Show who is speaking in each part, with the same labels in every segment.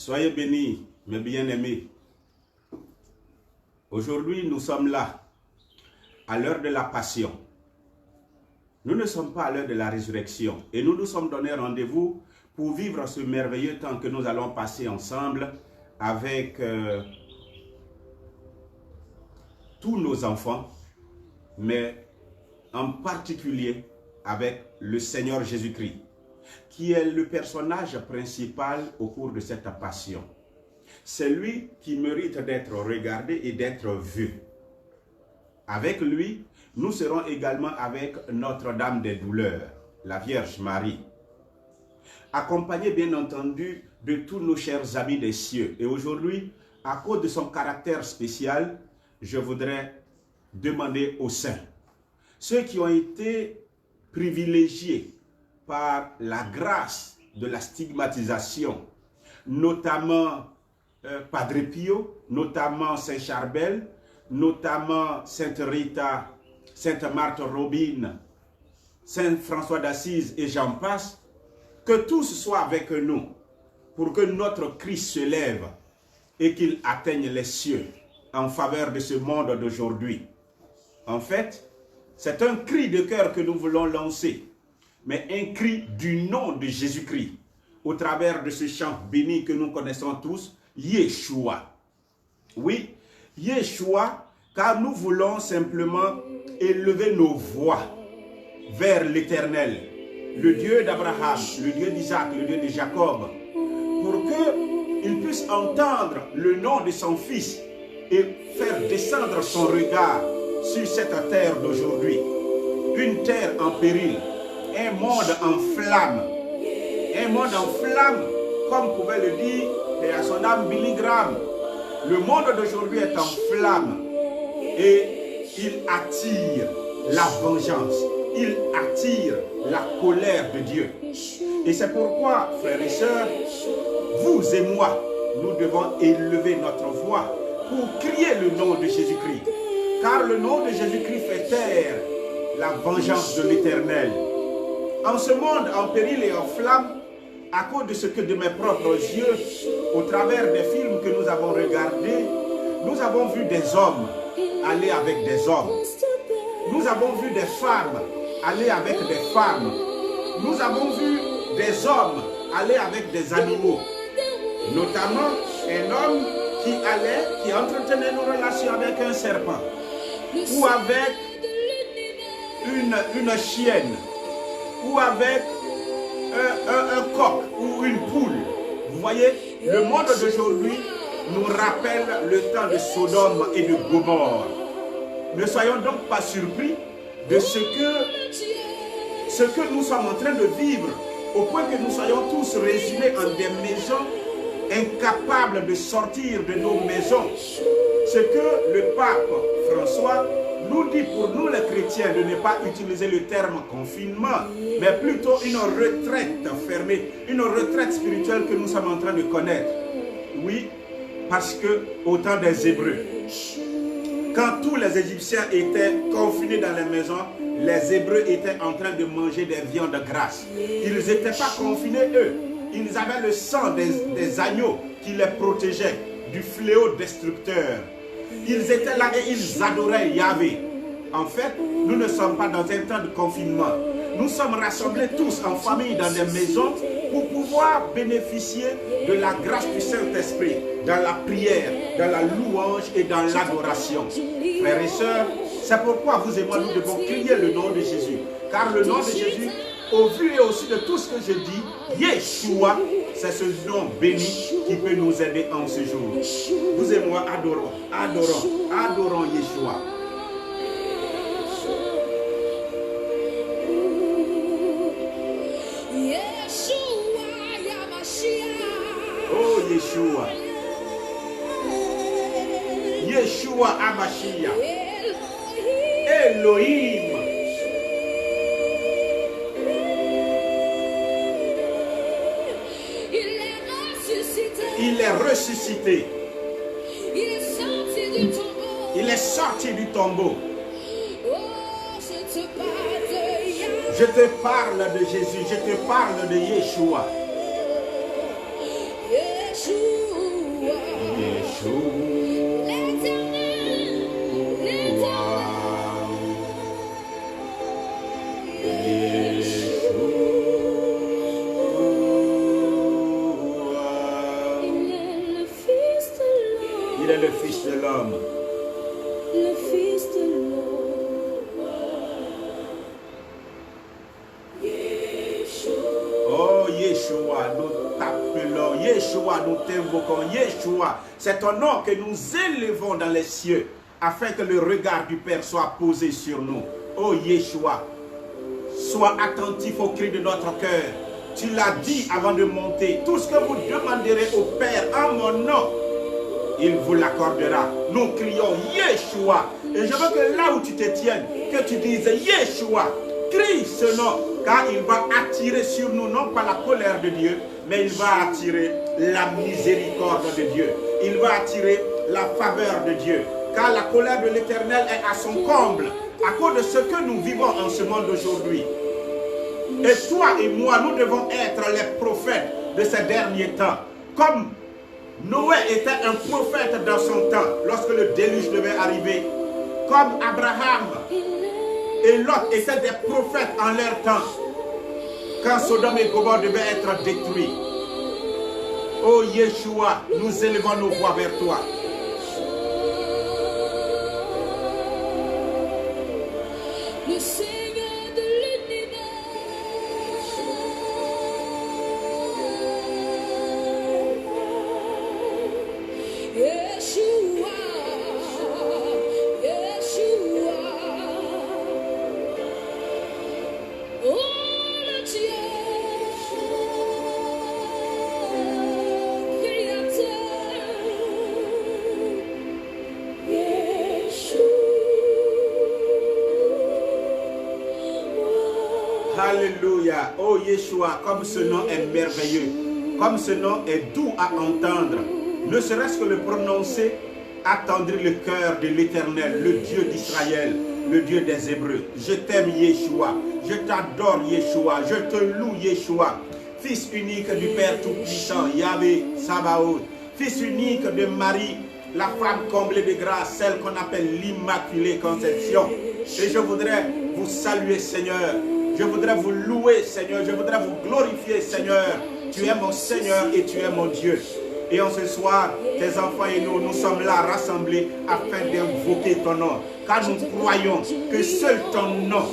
Speaker 1: Soyez bénis, mes bien-aimés. Aujourd'hui, nous sommes là, à l'heure de la passion. Nous ne sommes pas à l'heure de la résurrection. Et nous nous sommes donné rendez-vous pour vivre ce merveilleux temps que nous allons passer ensemble avec tous nos enfants, mais en particulier avec le Seigneur Jésus-Christ, qui est le personnage principal au cours de cette passion. C'est lui qui mérite d'être regardé et d'être vu. Avec lui, nous serons également avec Notre-Dame des Douleurs, la Vierge Marie, accompagnée bien entendu de tous nos chers amis des cieux. Et aujourd'hui, à cause de son caractère spécial, je voudrais demander aux saints, ceux qui ont été privilégiés par la grâce de la stigmatisation, notamment Padre Pio, notamment Saint Charbel, notamment Sainte Rita, Sainte Marthe Robine, Saint François d'Assise et j'en passe, que tous soient avec nous pour que notre Christ se lève et qu'il atteigne les cieux en faveur de ce monde d'aujourd'hui. En fait, c'est un cri de cœur que nous voulons lancer, mais un cri du nom de Jésus-Christ, au travers de ce chant béni que nous connaissons tous, Yeshua. Oui, Yeshua, car nous voulons simplement élever nos voix vers l'Éternel, le Dieu d'Abraham, le Dieu d'Isaac, le Dieu de Jacob, pour qu'il puisse entendre le nom de son Fils et faire descendre son regard sur cette terre d'aujourd'hui. Une terre en péril, un monde en flammes. Un monde en flammes, comme pouvait le dire et à son âme Billy Graham. Le monde d'aujourd'hui est en flammes et il attire la vengeance. Il attire la colère de Dieu. Et c'est pourquoi, frères et sœurs, vous et moi, nous devons élever notre voix pour crier le nom de Jésus-Christ. Car le nom de Jésus-Christ fait taire la vengeance de l'Éternel. En ce monde en péril et en flammes, à cause de ce que de mes propres yeux, au travers des films que nous avons regardés, nous avons vu des hommes aller avec des hommes. Nous avons vu des femmes aller avec des femmes. Nous avons vu des hommes aller avec des animaux. Notamment un homme qui entretenait une relation avec un serpent ou avec une chienne ou avec un coq ou une poule. Vous voyez, le monde d'aujourd'hui nous rappelle le temps de Sodome et de Gomorrhe. Ne soyons donc pas surpris de ce que nous sommes en train de vivre, au point que nous soyons tous résumés en des maisons, incapables de sortir de nos maisons. Ce que le pape François nous dit pour nous les chrétiens de ne pas utiliser le terme confinement, mais plutôt une retraite fermée, une retraite spirituelle que nous sommes en train de connaître. Oui, parce que au temps des Hébreux, quand tous les Égyptiens étaient confinés dans les maisons, les Hébreux étaient en train de manger des viandes grasses. Ils n'étaient pas confinés eux, ils avaient le sang des agneaux qui les protégeait du fléau destructeur. Ils étaient là et ils adoraient Yahvé. En fait, nous ne sommes pas dans un temps de confinement. Nous sommes rassemblés tous en famille dans des maisons pour pouvoir bénéficier de la grâce du Saint-Esprit, dans la prière, dans la louange et dans l'adoration. Frères et sœurs, c'est pourquoi vous et moi nous devons crier le nom de Jésus. Car le nom de Jésus, au vu et aussi de tout ce que je dis, Yeshua, c'est ce nom béni qui peut nous aider en ce jour. Vous et moi adorons, adorons, adorons Yeshua. Oh Yeshua. Yeshua Hamashiach. Elohim. Il est ressuscité. Il est sorti du tombeau. Je te parle de Jésus, je te parle de Yeshua. Il est le Fils de l'homme.
Speaker 2: Le Fils de l'homme.
Speaker 1: Oh Yeshua, nous t'appelons. Yeshua, nous t'invoquons. Yeshua, c'est ton nom que nous élevons dans les cieux, afin que le regard du Père soit posé sur nous. Oh Yeshua, sois attentif au cri de notre cœur. Tu l'as dit avant de monter. Tout ce que vous demanderez au Père en mon nom, il vous l'accordera. Nous crions Yeshua. Et je veux que là où tu te tiennes, que tu dises Yeshua. Crie ce nom, car il va attirer sur nous, non pas la colère de Dieu, mais il va attirer la miséricorde de Dieu. Il va attirer la faveur de Dieu. Car la colère de l'Éternel est à son comble, à cause de ce que nous vivons en ce monde aujourd'hui. Et toi et moi, nous devons être les prophètes de ces derniers temps. Comme Noé était un prophète dans son temps, lorsque le déluge devait arriver. Comme Abraham et Lot étaient des prophètes en leur temps, quand Sodome et Gomorrhe devaient être détruits. Oh Yeshua, nous élevons nos voix vers toi.
Speaker 2: Le Seigneur de l'univers. Yeshua, Yeshua. Oh le Dieu
Speaker 1: Alléluia. Oh Yeshua, comme ce nom est merveilleux, comme ce nom est doux à entendre, ne serait-ce que le prononcer attendrit le cœur de l'Éternel, le Dieu d'Israël, le Dieu des Hébreux. Je t'aime Yeshua, je t'adore Yeshua, je te loue Yeshua, Fils unique du Père Tout-Puissant, Yahvé Sabaoth, Fils unique de Marie, la femme comblée de grâce, celle qu'on appelle l'Immaculée Conception. Et je voudrais vous saluer Seigneur, je voudrais vous louer Seigneur, je voudrais vous glorifier Seigneur. Tu es mon Seigneur et tu es mon Dieu. Et en ce soir, tes enfants et nous, nous sommes là rassemblés afin d'invoquer ton nom. Car nous croyons que seul ton nom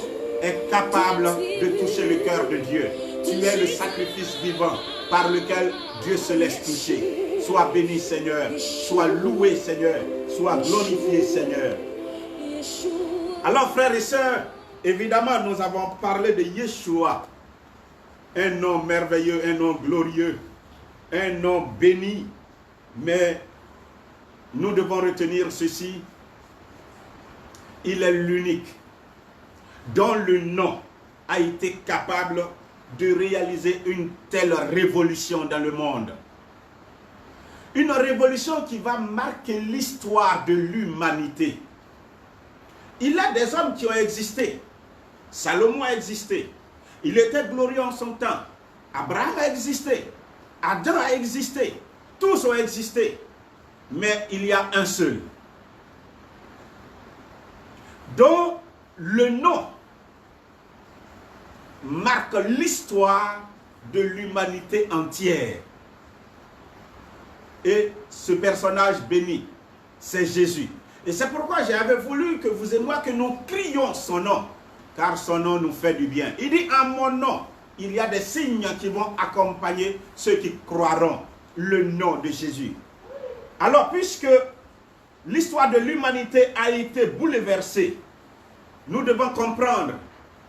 Speaker 1: est capable de toucher le cœur de Dieu. Tu es le sacrifice vivant par lequel Dieu se laisse toucher. Sois béni Seigneur, sois loué Seigneur, sois glorifié Seigneur. Alors frères et sœurs, évidemment nous avons parlé de Yeshua, un nom merveilleux, un nom glorieux, un nom béni, mais nous devons retenir ceci, il est l'unique dont le nom a été capable de réaliser une telle révolution dans le monde. Une révolution qui va marquer l'histoire de l'humanité. Il y a des hommes qui ont existé. Salomon a existé. Il était glorieux en son temps. Abraham a existé. Adam a existé. Tous ont existé. Mais il y a un seul, dont le nom marque l'histoire de l'humanité entière. Et ce personnage béni, c'est Jésus. Et c'est pourquoi j'avais voulu que vous et moi, que nous crions son nom, car son nom nous fait du bien. Il dit, en mon nom, il y a des signes qui vont accompagner ceux qui croiront le nom de Jésus. Alors, puisque l'histoire de l'humanité a été bouleversée, nous devons comprendre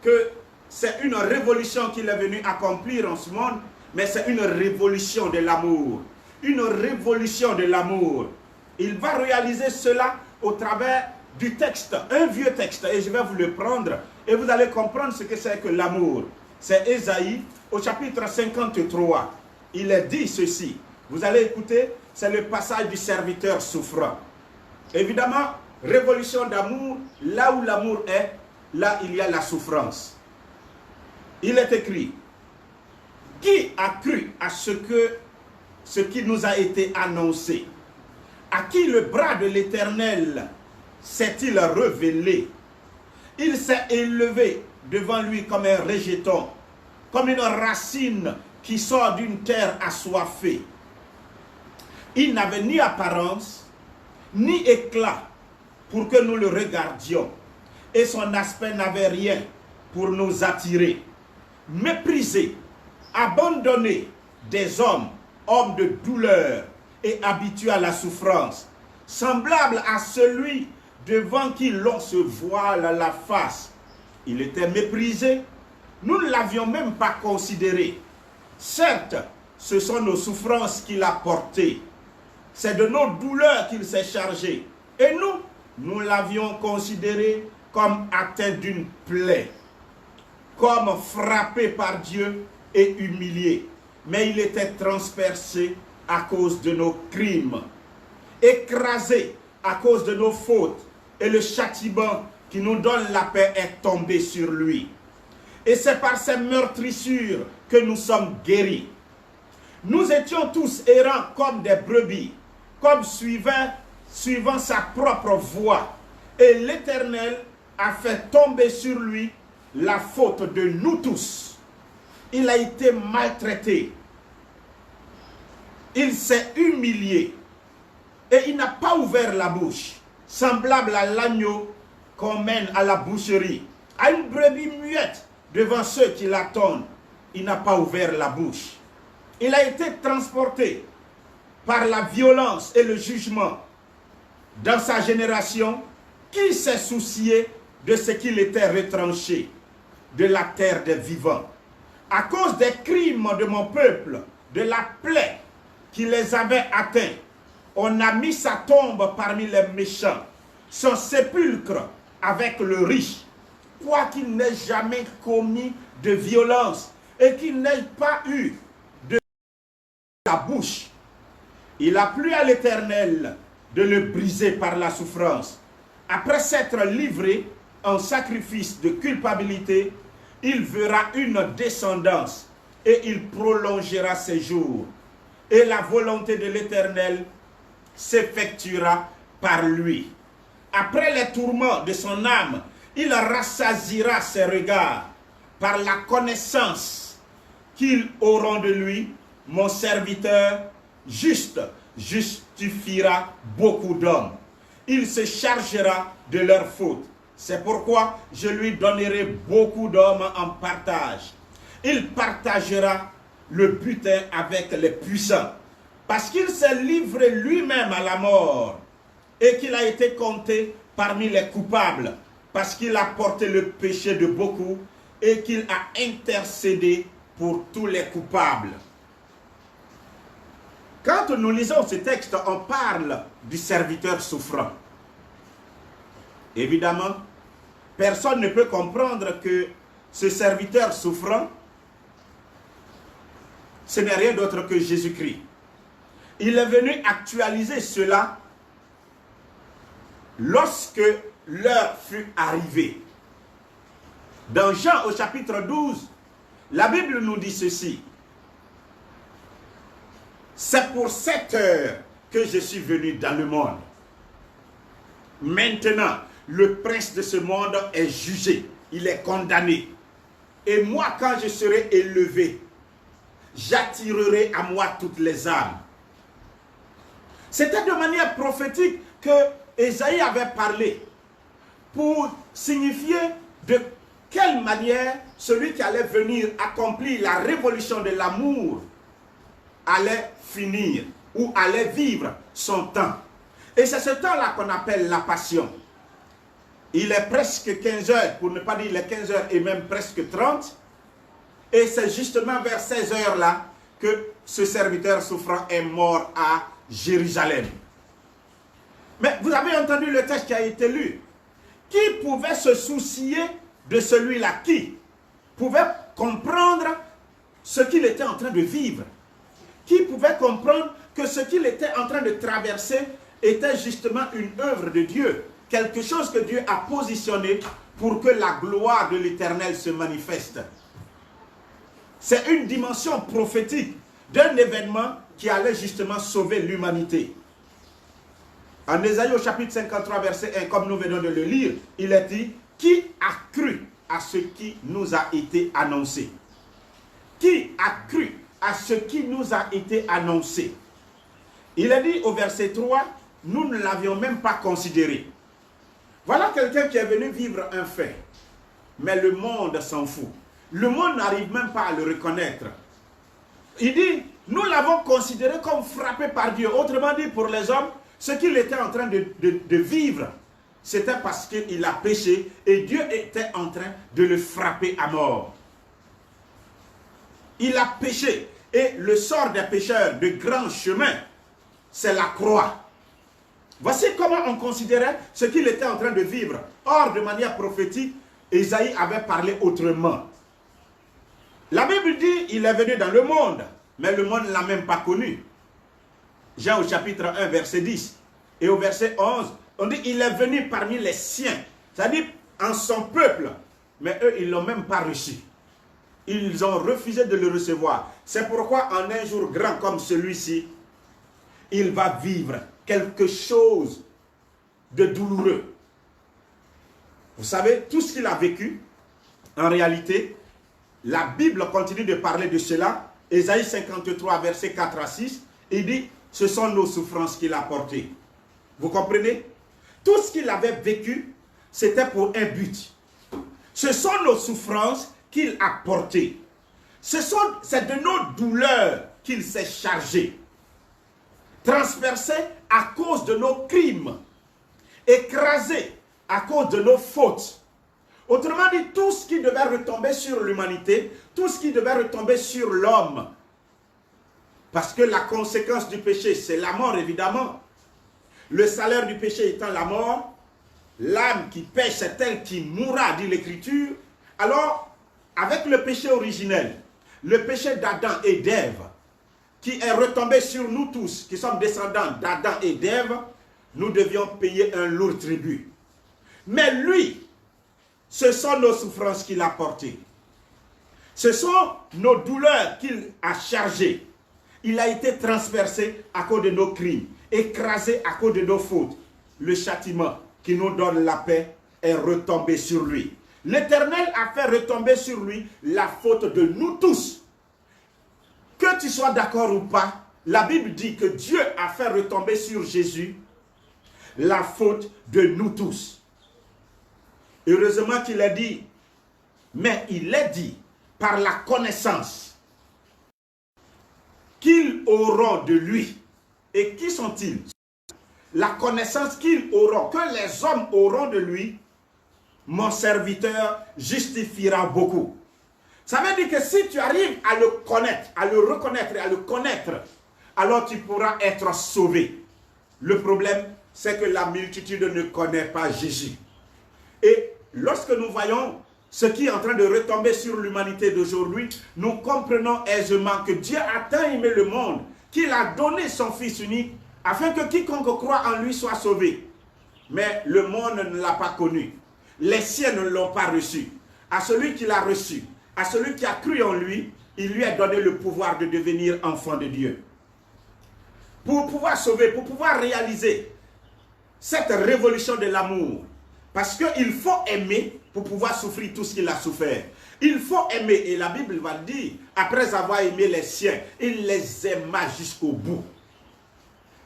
Speaker 1: que c'est une révolution qu'il est venu accomplir en ce monde, mais c'est une révolution de l'amour. Une révolution de l'amour. Il va réaliser cela au travers du texte, un vieux texte, et je vais vous le prendre, et vous allez comprendre ce que c'est que l'amour. C'est Ésaïe, au chapitre 53. Il est dit ceci. Vous allez écouter, c'est le passage du serviteur souffrant. Évidemment, révolution d'amour, là où l'amour est, là il y a la souffrance. Il est écrit, qui a cru à ce qui nous a été annoncé? à qui le bras de l'Éternel s'est-il révélé. Il s'est élevé devant lui comme un rejeton, comme une racine qui sort d'une terre assoiffée. Il n'avait ni apparence, ni éclat pour que nous le regardions, et son aspect n'avait rien pour nous attirer. Méprisé, abandonné des hommes, hommes de douleur et habitués à la souffrance, semblable à celui devant qui l'on se voile la face. Il était méprisé, nous ne l'avions même pas considéré. Certes, ce sont nos souffrances qu'il a portées, c'est de nos douleurs qu'il s'est chargé, et nous l'avions considéré comme atteint d'une plaie, comme frappé par Dieu et humilié. Mais il était transpercé à cause de nos crimes, écrasé à cause de nos fautes, et le châtiment qui nous donne la paix est tombé sur lui. Et c'est par ses meurtrissures que nous sommes guéris. Nous étions tous errants comme des brebis, comme suivant sa propre voie. Et l'Éternel a fait tomber sur lui la faute de nous tous. Il a été maltraité. Il s'est humilié. Et il n'a pas ouvert la bouche, semblable à l'agneau qu'on mène à la boucherie, à une brebis muette devant ceux qui l'attendent. Il n'a pas ouvert la bouche. Il a été transporté par la violence et le jugement. Dans sa génération, qui s'est soucié de ce qu'il était retranché de la terre des vivants? À cause des crimes de mon peuple, de la plaie qui les avait atteints, on a mis sa tombe parmi les méchants, son sépulcre avec le riche, quoiqu'il n'ait jamais commis de violence et qu'il n'ait pas eu de la bouche. Il a plu à l'Éternel de le briser par la souffrance. Après s'être livré en sacrifice de culpabilité, il verra une descendance et il prolongera ses jours. Et la volonté de l'Éternel s'effectuera par lui. Après les tourments de son âme, il rassasiera ses regards par la connaissance qu'ils auront de lui. Mon serviteur juste justifiera beaucoup d'hommes. Il se chargera de leurs fautes. C'est pourquoi je lui donnerai beaucoup d'hommes en partage. Il partagera le butin avec les puissants, parce qu'il s'est livré lui-même à la mort et qu'il a été compté parmi les coupables, parce qu'il a porté le péché de beaucoup et qu'il a intercédé pour tous les coupables. Quand nous lisons ce texte, on parle du serviteur souffrant. Évidemment, personne ne peut comprendre que ce serviteur souffrant, ce n'est rien d'autre que Jésus-Christ. Il est venu actualiser cela lorsque l'heure fut arrivée. Dans Jean au chapitre 12, la Bible nous dit ceci. C'est pour cette heure que je suis venu dans le monde. Maintenant, le prince de ce monde est jugé, il est condamné. Et moi, quand je serai élevé, j'attirerai à moi toutes les âmes. C'était de manière prophétique que Ésaïe avait parlé pour signifier de quelle manière celui qui allait venir accomplir la révolution de l'amour allait finir ou allait vivre son temps. Et c'est ce temps-là qu'on appelle la passion. Il est presque 15 heures, pour ne pas dire les 15 heures et même presque 30. Et c'est justement vers ces heures-là que ce serviteur souffrant est mort à Jérusalem. Mais vous avez entendu le texte qui a été lu. Qui pouvait se soucier de celui-là? Qui pouvait comprendre ce qu'il était en train de vivre? Qui pouvait comprendre que ce qu'il était en train de traverser était justement une œuvre de Dieu? Quelque chose que Dieu a positionné pour que la gloire de l'Éternel se manifeste. C'est une dimension prophétique d'un événement qui allait justement sauver l'humanité. En Ésaïe au chapitre 53, verset 1, comme nous venons de le lire, il est dit, qui a cru à ce qui nous a été annoncé? Qui a cru à ce qui nous a été annoncé? Il est dit au verset 3, nous ne l'avions même pas considéré. Voilà quelqu'un qui est venu vivre un fait, mais le monde s'en fout. Le monde n'arrive même pas à le reconnaître. Il dit, nous l'avons considéré comme frappé par Dieu. Autrement dit, pour les hommes, ce qu'il était en train de vivre, c'était parce qu'il a péché et Dieu était en train de le frapper à mort. Il a péché et le sort des pécheurs de grand chemin, c'est la croix. Voici comment on considérait ce qu'il était en train de vivre. Or, de manière prophétique, Ésaïe avait parlé autrement. La Bible dit, il est venu dans le monde, mais le monde ne l'a même pas connu. Jean au chapitre 1, verset 10. Et au verset 11, on dit, il est venu parmi les siens. C'est-à-dire, en son peuple. Mais eux, ils ne l'ont même pas reçu. Ils ont refusé de le recevoir. C'est pourquoi, en un jour grand comme celui-ci, il va vivre quelque chose de douloureux. Vous savez, tout ce qu'il a vécu, en réalité, la Bible continue de parler de cela. Ésaïe 53, verset 4 à 6, il dit, ce sont nos souffrances qu'il a portées. Vous comprenez? Tout ce qu'il avait vécu, c'était pour un but. Ce sont nos souffrances qu'il a portées. C'est de nos douleurs qu'il s'est chargé. Transpercé à cause de nos crimes. Écrasé à cause de nos fautes. Autrement dit, tout ce qui devait retomber sur l'humanité, tout ce qui devait retomber sur l'homme. Parce que la conséquence du péché, c'est la mort, évidemment. Le salaire du péché étant la mort, l'âme qui pêche, c'est elle qui mourra, dit l'Écriture. Alors, avec le péché originel, le péché d'Adam et d'Ève, qui est retombé sur nous tous, qui sommes descendants d'Adam et d'Ève, nous devions payer un lourd tribut. Mais lui, ce sont nos souffrances qu'il a portées. Ce sont nos douleurs qu'il a chargées. Il a été transpercé à cause de nos crimes, écrasé à cause de nos fautes. Le châtiment qui nous donne la paix est retombé sur lui. L'Éternel a fait retomber sur lui la faute de nous tous. Que tu sois d'accord ou pas, la Bible dit que Dieu a fait retomber sur Jésus la faute de nous tous. Heureusement qu'il a dit, mais il est dit par la connaissance qu'ils auront de lui. Et qui sont-ils? La connaissance qu'ils auront, que les hommes auront de lui, mon serviteur justifiera beaucoup. Ça veut dire que si tu arrives à le connaître, à le reconnaître et à le connaître, alors tu pourras être sauvé. Le problème, c'est que la multitude ne connaît pas Jésus. Et lorsque nous voyons ce qui est en train de retomber sur l'humanité d'aujourd'hui, nous comprenons aisément que Dieu a tant aimé le monde qu'il a donné son Fils unique afin que quiconque croit en lui soit sauvé. Mais le monde ne l'a pas connu. Les siens ne l'ont pas reçu. À celui qui l'a reçu, à celui qui a cru en lui, il lui a donné le pouvoir de devenir enfant de Dieu. Pour pouvoir sauver, pour pouvoir réaliser cette révolution de l'amour, parce qu'il faut aimer pour pouvoir souffrir tout ce qu'il a souffert. Il faut aimer, et la Bible va dire, après avoir aimé les siens, il les aima jusqu'au bout.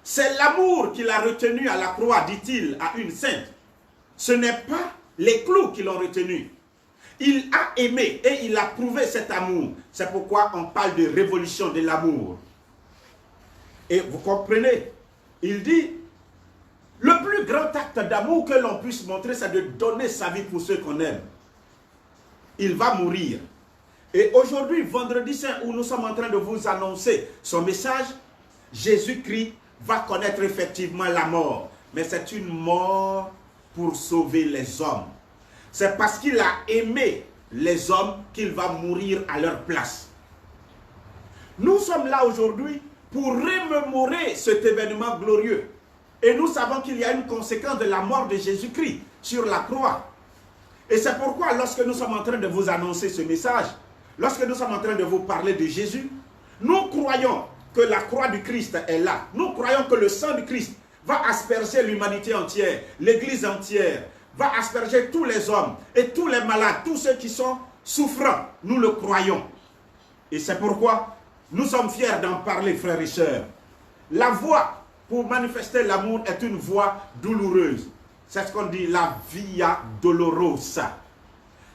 Speaker 1: C'est l'amour qu'il a retenu à la croix, dit-il à une sainte. Ce n'est pas les clous qui l'ont retenu. Il a aimé et il a prouvé cet amour. C'est pourquoi on parle de révolution de l'amour. Et vous comprenez, il dit, le plus grand acte d'amour que l'on puisse montrer, c'est de donner sa vie pour ceux qu'on aime. Il va mourir. Et aujourd'hui, vendredi saint, où nous sommes en train de vous annoncer son message, Jésus-Christ va connaître effectivement la mort. Mais c'est une mort pour sauver les hommes. C'est parce qu'il a aimé les hommes qu'il va mourir à leur place. Nous sommes là aujourd'hui pour remémorer cet événement glorieux. Et nous savons qu'il y a une conséquence de la mort de Jésus-Christ sur la croix. Et c'est pourquoi lorsque nous sommes en train de vous annoncer ce message, lorsque nous sommes en train de vous parler de Jésus, nous croyons que la croix du Christ est là. Nous croyons que le sang du Christ va asperger l'humanité entière, l'Église entière, va asperger tous les hommes et tous les malades, tous ceux qui sont souffrants. Nous le croyons. Et c'est pourquoi nous sommes fiers d'en parler, frères et sœurs. La voie pour manifester l'amour est une voie douloureuse. C'est ce qu'on dit la Via Dolorosa.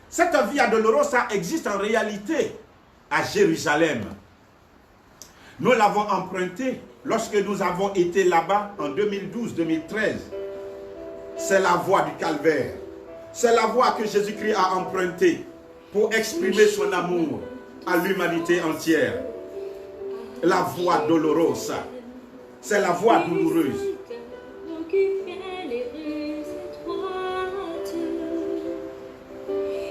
Speaker 1: Cette Via Dolorosa existe en réalité à Jérusalem. Nous l'avons empruntée lorsque nous avons été là-bas en 2012-2013. C'est la voie du calvaire. C'est la voie que Jésus-Christ a empruntée pour exprimer son amour à l'humanité entière. La voie dolorosa. C'est la voie douloureuse.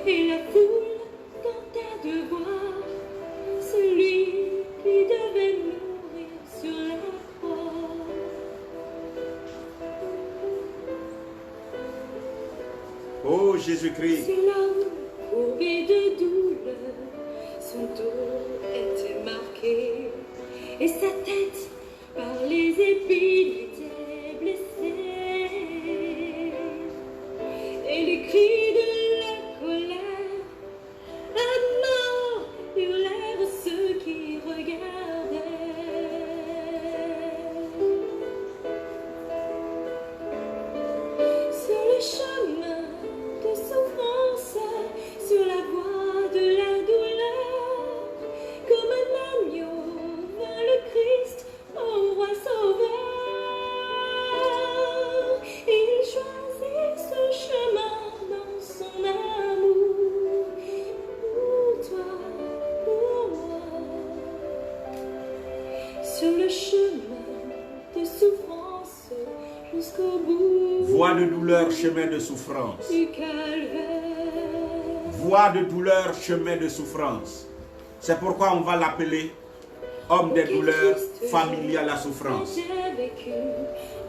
Speaker 2: Et la foule tenta de voir celui qui devait mourir sur la croix.
Speaker 1: Oh Jésus-Christ.
Speaker 2: C'est l'homme courbé de douleur, son dos était marqué et sa tête par les épines était blessée. Et les cris de la colère à mort hurlèrent ceux qui regardaient. Sur le chemin de souffrance, sur la voie de la douleur, comme un agneau vint le Christ, au roi sauveur. Il choisit ce chemin dans son amour, pour toi, pour moi. Sur le chemin de souffrance jusqu'au bout.
Speaker 1: Voie de douleur, chemin de souffrance.
Speaker 2: Du calvaire.
Speaker 1: Voie de douleur, chemin de souffrance. C'est pourquoi on va l'appeler homme des douleurs, familier à la souffrance.
Speaker 2: J'ai vécu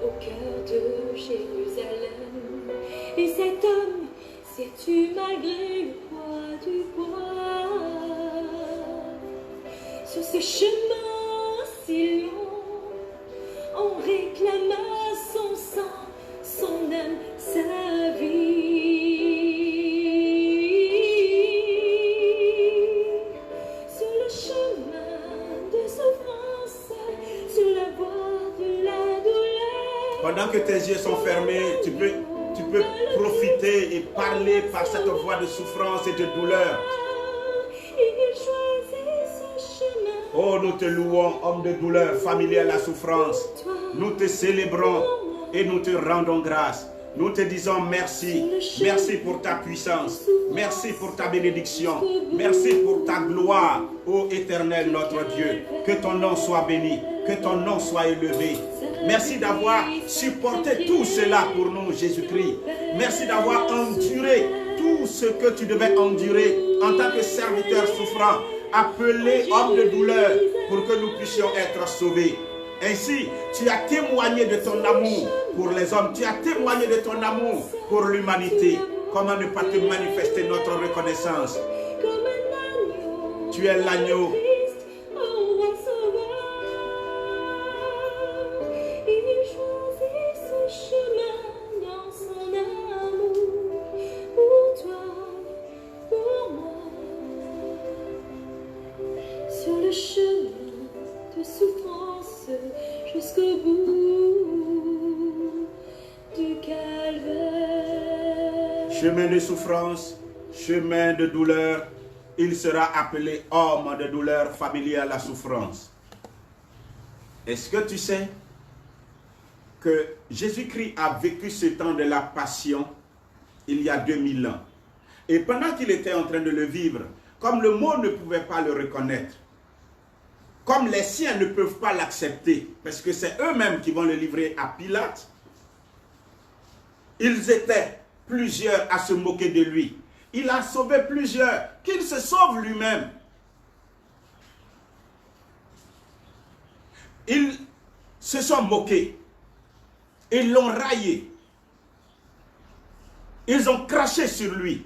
Speaker 2: au cœur de Jérusalem. Et cet homme s'est tu malgré le poids du bois. Sur ce chemin si long, on réclama son sang, son âme, sa vie. Sur le chemin de souffrance, sur la voie de la douleur.
Speaker 1: Pendant que tes yeux sont fermés, tu peux profiter et parler par cette voie de souffrance et de douleur.
Speaker 2: Il choisit ce chemin.
Speaker 1: Oh, nous te louons, homme de douleur, familier à la souffrance. Nous te célébrons et nous te rendons grâce. Nous te disons merci. Merci pour ta puissance. Merci pour ta bénédiction. Merci pour ta gloire, ô Éternel notre Dieu. Que ton nom soit béni. Que ton nom soit élevé. Merci d'avoir supporté tout cela pour nous, Jésus-Christ. Merci d'avoir enduré tout ce que tu devais endurer en tant que serviteur souffrant, appelé homme de douleur pour que nous puissions être sauvés. Ainsi, tu as témoigné de ton amour pour les hommes. Tu as témoigné de ton amour pour l'humanité. Comment ne pas te manifester notre reconnaissance?
Speaker 2: Comme un agneau.
Speaker 1: Tu es l'agneau.
Speaker 2: Christ, au roi sauveur. Il choisit ce chemin dans son amour. Pour toi, pour moi. Sur le chemin de souffrance jusqu'au bout du calvaire.
Speaker 1: Chemin de souffrance, chemin de douleur, il sera appelé homme de douleur, familier à la souffrance. Est-ce que tu sais que Jésus-Christ a vécu ce temps de la passion il y a 2000 ans? Et pendant qu'il était en train de le vivre, comme le monde ne pouvait pas le reconnaître, comme les siens ne peuvent pas l'accepter, parce que c'est eux-mêmes qui vont le livrer à Pilate, ils étaient plusieurs à se moquer de lui. Il a sauvé plusieurs, qu'il se sauve lui-même. Ils se sont moqués. Ils l'ont raillé. Ils ont craché sur lui.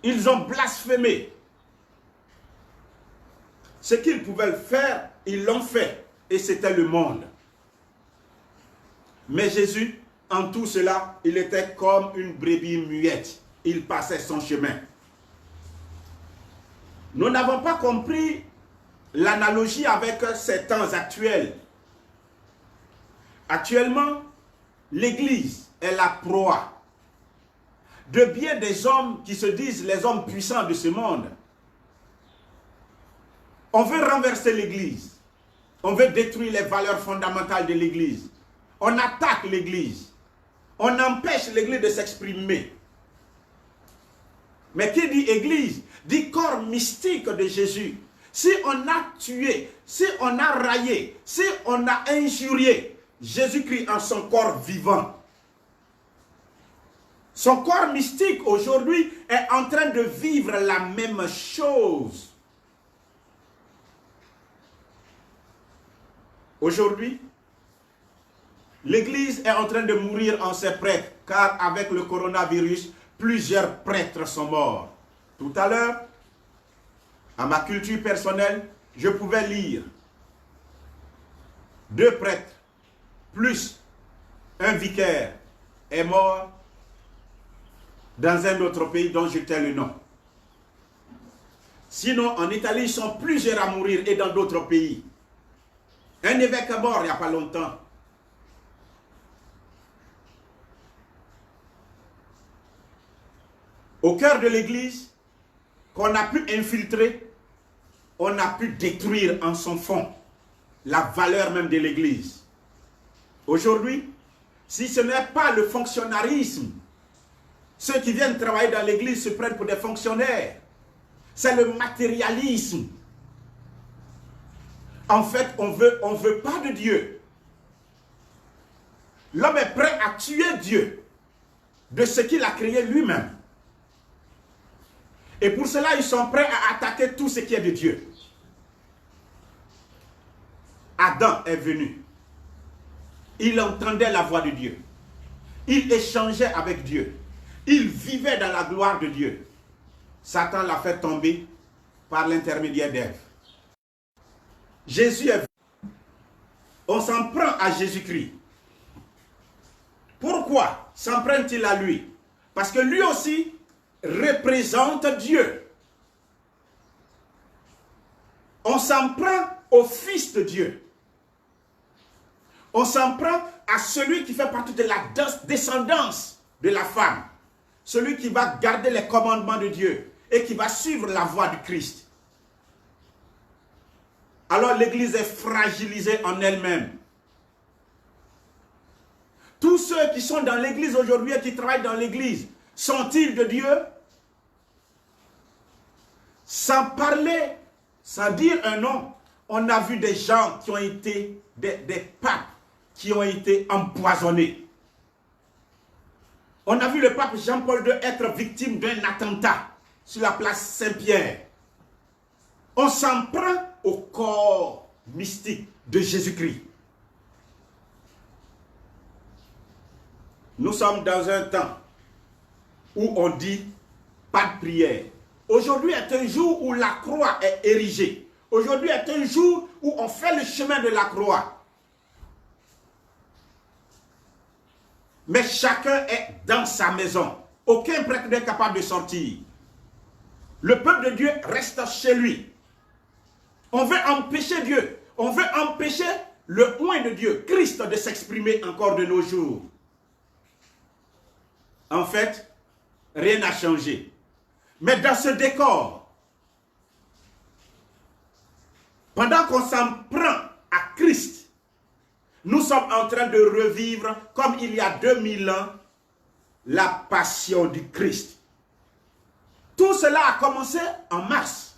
Speaker 1: Ils ont blasphémé. Ce qu'ils pouvaient faire, ils l'ont fait. Et c'était le monde. Mais Jésus, en tout cela, il était comme une brebis muette. Il passait son chemin. Nous n'avons pas compris l'analogie avec ces temps actuels. Actuellement, l'Église est la proie de bien des hommes qui se disent les hommes puissants de ce monde. On veut renverser l'Église. On veut détruire les valeurs fondamentales de l'Église. On attaque l'Église. On empêche l'Église de s'exprimer. Mais qui dit Église, dit corps mystique de Jésus. Si on a tué, si on a raillé, si on a injurié Jésus-Christ en son corps vivant, son corps mystique aujourd'hui est en train de vivre la même chose. Aujourd'hui, l'Église est en train de mourir en ses prêtres, car avec le coronavirus, plusieurs prêtres sont morts. Tout à l'heure, à ma culture personnelle, je pouvais lire 2 prêtres, plus un vicaire est mort dans un autre pays dont je tais le nom. Sinon, en Italie, ils sont plusieurs à mourir et dans d'autres pays. Un évêque est mort il n'y a pas longtemps. Au cœur de l'Église, qu'on a pu infiltrer, on a pu détruire en son fond la valeur même de l'Église. Aujourd'hui, si ce n'est pas le fonctionnarisme, ceux qui viennent travailler dans l'Église se prennent pour des fonctionnaires. C'est le matérialisme. En fait, on veut pas de Dieu. L'homme est prêt à tuer Dieu de ce qu'il a créé lui-même. Et pour cela, ils sont prêts à attaquer tout ce qui est de Dieu. Adam est venu. Il entendait la voix de Dieu. Il échangeait avec Dieu. Il vivait dans la gloire de Dieu. Satan l'a fait tomber par l'intermédiaire d'Ève. Jésus est venu. On s'en prend à Jésus-Christ. Pourquoi s'en prennent-ils à lui? Parce que lui aussi représente Dieu. On s'en prend au Fils de Dieu. On s'en prend à celui qui fait partie de la descendance de la femme. Celui qui va garder les commandements de Dieu et qui va suivre la voie du Christ. Alors l'Église est fragilisée en elle-même. Tous ceux qui sont dans l'Église aujourd'hui et qui travaillent dans l'Église, sont-ils de Dieu? Sans parler, sans dire un nom, on a vu des gens qui ont été, des papes, qui ont été empoisonnés. On a vu le pape Jean-Paul II être victime d'un attentat sur la place Saint-Pierre. On s'en prend au corps mystique de Jésus-Christ. Nous sommes dans un temps où on dit pas de prière. Aujourd'hui est un jour où la croix est érigée. Aujourd'hui est un jour où on fait le chemin de la croix. Mais chacun est dans sa maison. Aucun prêtre n'est capable de sortir. Le peuple de Dieu reste chez lui. On veut empêcher Dieu. On veut empêcher le oint de Dieu, Christ, de s'exprimer encore de nos jours. En fait, rien n'a changé. Mais dans ce décor, pendant qu'on s'en prend à Christ, nous sommes en train de revivre, comme il y a 2000 ans, la passion du Christ. Tout cela a commencé en mars,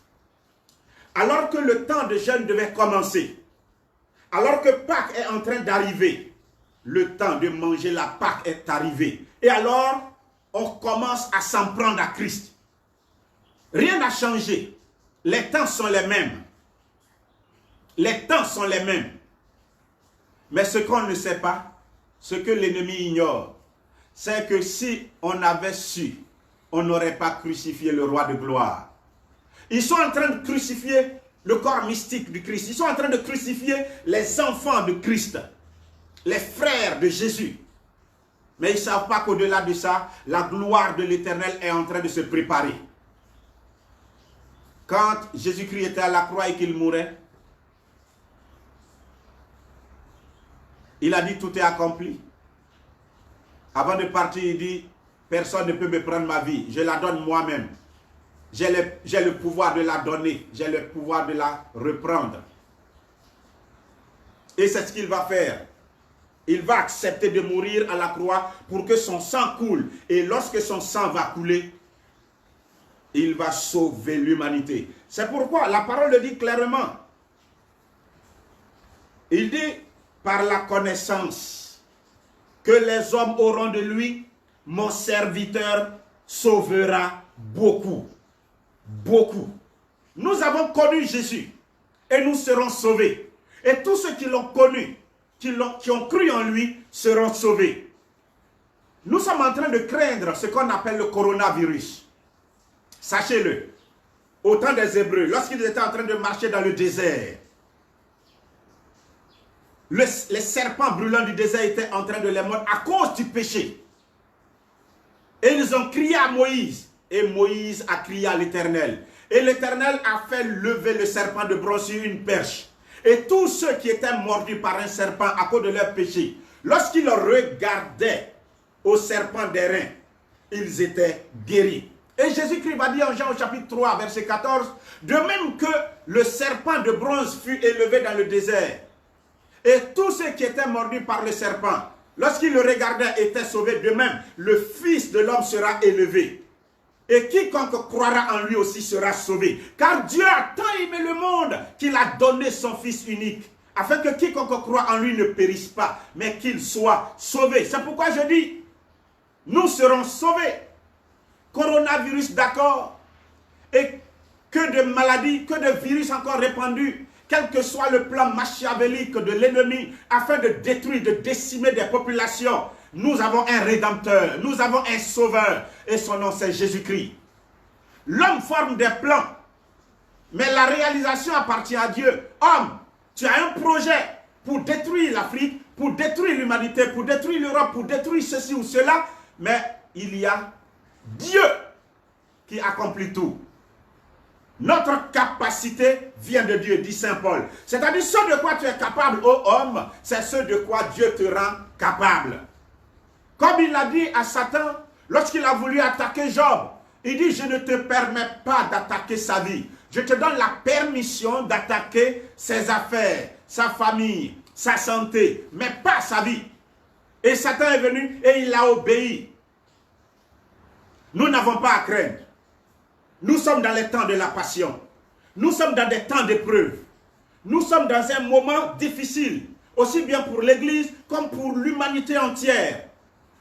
Speaker 1: alors que le temps de jeûne devait commencer, alors que Pâques est en train d'arriver. Le temps de manger la Pâques est arrivé. Et alors, on commence à s'en prendre à Christ. Rien n'a changé. Les temps sont les mêmes. Les temps sont les mêmes. Mais ce qu'on ne sait pas, ce que l'ennemi ignore, c'est que si on avait su, on n'aurait pas crucifié le roi de gloire. Ils sont en train de crucifier le corps mystique du Christ. Ils sont en train de crucifier les enfants de Christ. les frères de Jésus. Mais ils ne savent pas qu'au-delà de ça, la gloire de l'Éternel est en train de se préparer. Quand Jésus-Christ était à la croix et qu'il mourait, il a dit tout est accompli. Avant de partir, il dit, personne ne peut me prendre ma vie, je la donne moi-même. J'ai le pouvoir de la donner, j'ai le pouvoir de la reprendre. Et c'est ce qu'il va faire. Il va accepter de mourir à la croix pour que son sang coule. Et lorsque son sang va couler, il va sauver l'humanité. C'est pourquoi la parole le dit clairement. Il dit, par la connaissance que les hommes auront de lui, mon serviteur sauvera beaucoup. Beaucoup. Nous avons connu Jésus et nous serons sauvés. Et tous ceux qui l'ont connu, qui ont cru en lui, seront sauvés. Nous sommes en train de craindre ce qu'on appelle le coronavirus. Sachez-le. Au temps des Hébreux, lorsqu'ils étaient en train de marcher dans le désert, les serpents brûlants du désert étaient en train de les mordre à cause du péché. Et ils ont crié à Moïse. Et Moïse a crié à l'Éternel. Et l'Éternel a fait lever le serpent de bronze sur une perche. Et tous ceux qui étaient mordus par un serpent à cause de leur péché, lorsqu'ils regardaient au serpent des reins, ils étaient guéris. Et Jésus-Christ va dire en Jean au chapitre 3, verset 14, de même que le serpent de bronze fut élevé dans le désert, et tous ceux qui étaient mordus par le serpent, lorsqu'ils le regardaient, étaient sauvés, de même, le Fils de l'homme sera élevé. Et quiconque croira en lui aussi sera sauvé. Car Dieu a tant aimé le monde qu'il a donné son Fils unique, afin que quiconque croit en lui ne périsse pas, mais qu'il soit sauvé. C'est pourquoi je dis, nous serons sauvés. Coronavirus, d'accord. Et que de maladies, que de virus encore répandus, quel que soit le plan machiavélique de l'ennemi, afin de détruire, de décimer des populations. Nous avons un rédempteur, nous avons un sauveur, et son nom c'est Jésus-Christ. L'homme forme des plans, mais la réalisation appartient à Dieu. Homme, tu as un projet pour détruire l'Afrique, pour détruire l'humanité, pour détruire l'Europe, pour détruire ceci ou cela, mais il y a Dieu qui accomplit tout. Notre capacité vient de Dieu, dit Saint Paul. C'est-à-dire ce de quoi tu es capable, ô homme, c'est ce de quoi Dieu te rend capable. Comme il l'a dit à Satan, lorsqu'il a voulu attaquer Job, il dit, je ne te permets pas d'attaquer sa vie. Je te donne la permission d'attaquer ses affaires, sa famille, sa santé, mais pas sa vie. Et Satan est venu et il a obéi. Nous n'avons pas à craindre. Nous sommes dans les temps de la passion. Nous sommes dans des temps d'épreuve. Nous sommes dans un moment difficile, aussi bien pour l'Église comme pour l'humanité entière.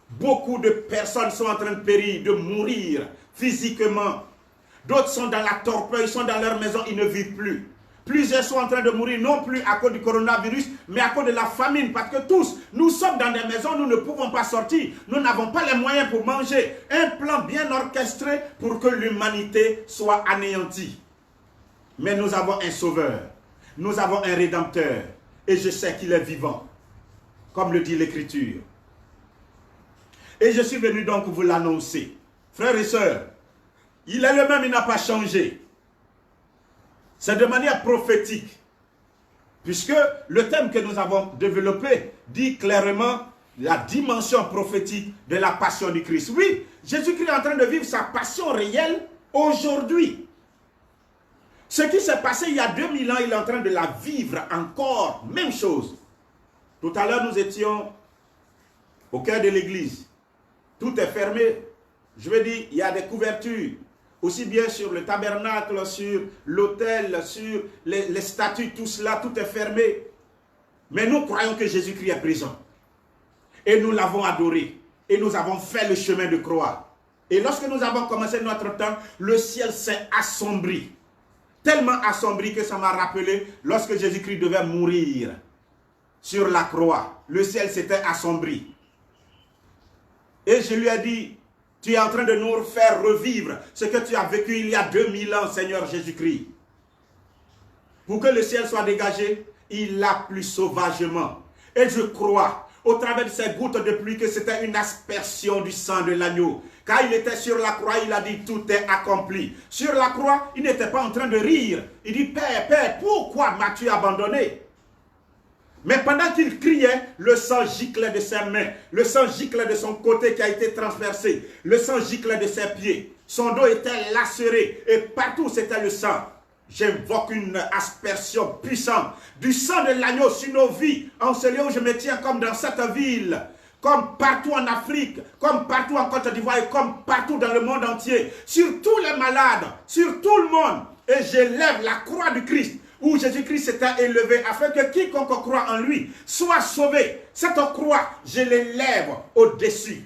Speaker 1: Beaucoup de personnes sont en train de périr, de mourir physiquement. D'autres sont dans la torpeur, ils sont dans leur maison, ils ne vivent plus. Plusieurs sont en train de mourir, non plus à cause du coronavirus, mais à cause de la famine. Parce que tous, nous sommes dans des maisons, nous ne pouvons pas sortir. Nous n'avons pas les moyens pour manger. Un plan bien orchestré pour que l'humanité soit anéantie. Mais nous avons un sauveur. Nous avons un rédempteur. Et je sais qu'il est vivant. Comme le dit l'Écriture. Et je suis venu donc vous l'annoncer. Frères et sœurs, il est le même, il n'a pas changé. C'est de manière prophétique. Puisque le thème que nous avons développé dit clairement la dimension prophétique de la passion du Christ. Oui, Jésus-Christ est en train de vivre sa passion réelle aujourd'hui. Ce qui s'est passé il y a 2000 ans, il est en train de la vivre encore. Même chose. Tout à l'heure, nous étions au cœur de l'église. Tout est fermé. Je veux dire, il y a des couvertures. Aussi bien sur le tabernacle, sur l'autel, sur les statues, tout cela, tout est fermé. Mais nous croyons que Jésus-Christ est présent. Et nous l'avons adoré. Et nous avons fait le chemin de croix. Et lorsque nous avons commencé notre temps, le ciel s'est assombri. Tellement assombri que ça m'a rappelé lorsque Jésus-Christ devait mourir sur la croix. Le ciel s'était assombri. Et je lui ai dit, tu es en train de nous faire revivre ce que tu as vécu il y a 2000 ans, Seigneur Jésus-Christ. Pour que le ciel soit dégagé, il l'a plus sauvagement. Et je crois au travers de ces gouttes de pluie que c'était une aspersion du sang de l'agneau. Quand il était sur la croix, il a dit tout est accompli. Sur la croix, il n'était pas en train de rire. Il dit Père, Père, pourquoi m'as-tu abandonné? Mais pendant qu'il criait, le sang giclait de ses mains, le sang giclait de son côté qui a été transpercé, le sang giclait de ses pieds. Son dos était lacéré et partout c'était le sang. J'invoque une aspersion puissante du sang de l'agneau sur nos vies, en ce lieu où je me tiens comme dans cette ville, comme partout en Afrique, comme partout en Côte d'Ivoire et comme partout dans le monde entier, sur tous les malades, sur tout le monde. Et j'élève la croix du Christ, où Jésus-Christ s'était élevé, afin que quiconque croit en lui soit sauvé. Cette croix, je l'élève au-dessus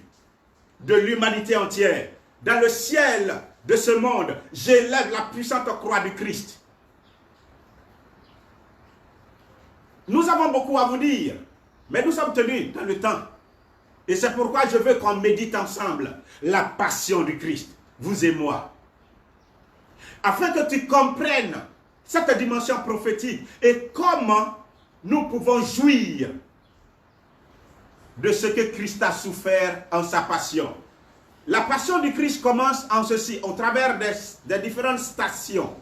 Speaker 1: de l'humanité entière. Dans le ciel de ce monde, j'élève la puissante croix du Christ. Nous avons beaucoup à vous dire, mais nous sommes tenus dans le temps. Et c'est pourquoi je veux qu'on médite ensemble la passion du Christ, vous et moi. Afin que tu comprennes cette dimension prophétique et comment nous pouvons jouir de ce que Christ a souffert en sa passion. La passion du Christ commence en ceci, au travers des différentes stations.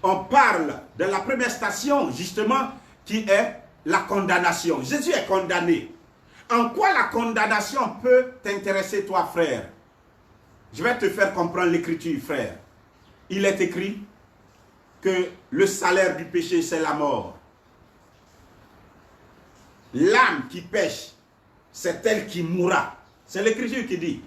Speaker 1: On parle de la première station, justement, qui est la condamnation. Jésus est condamné. En quoi la condamnation peut t'intéresser, toi, frère? Je vais te faire comprendre l'écriture, frère. Il est écrit que le salaire du péché, c'est la mort. L'âme qui pêche, c'est elle qui mourra. C'est l'écriture qui dit.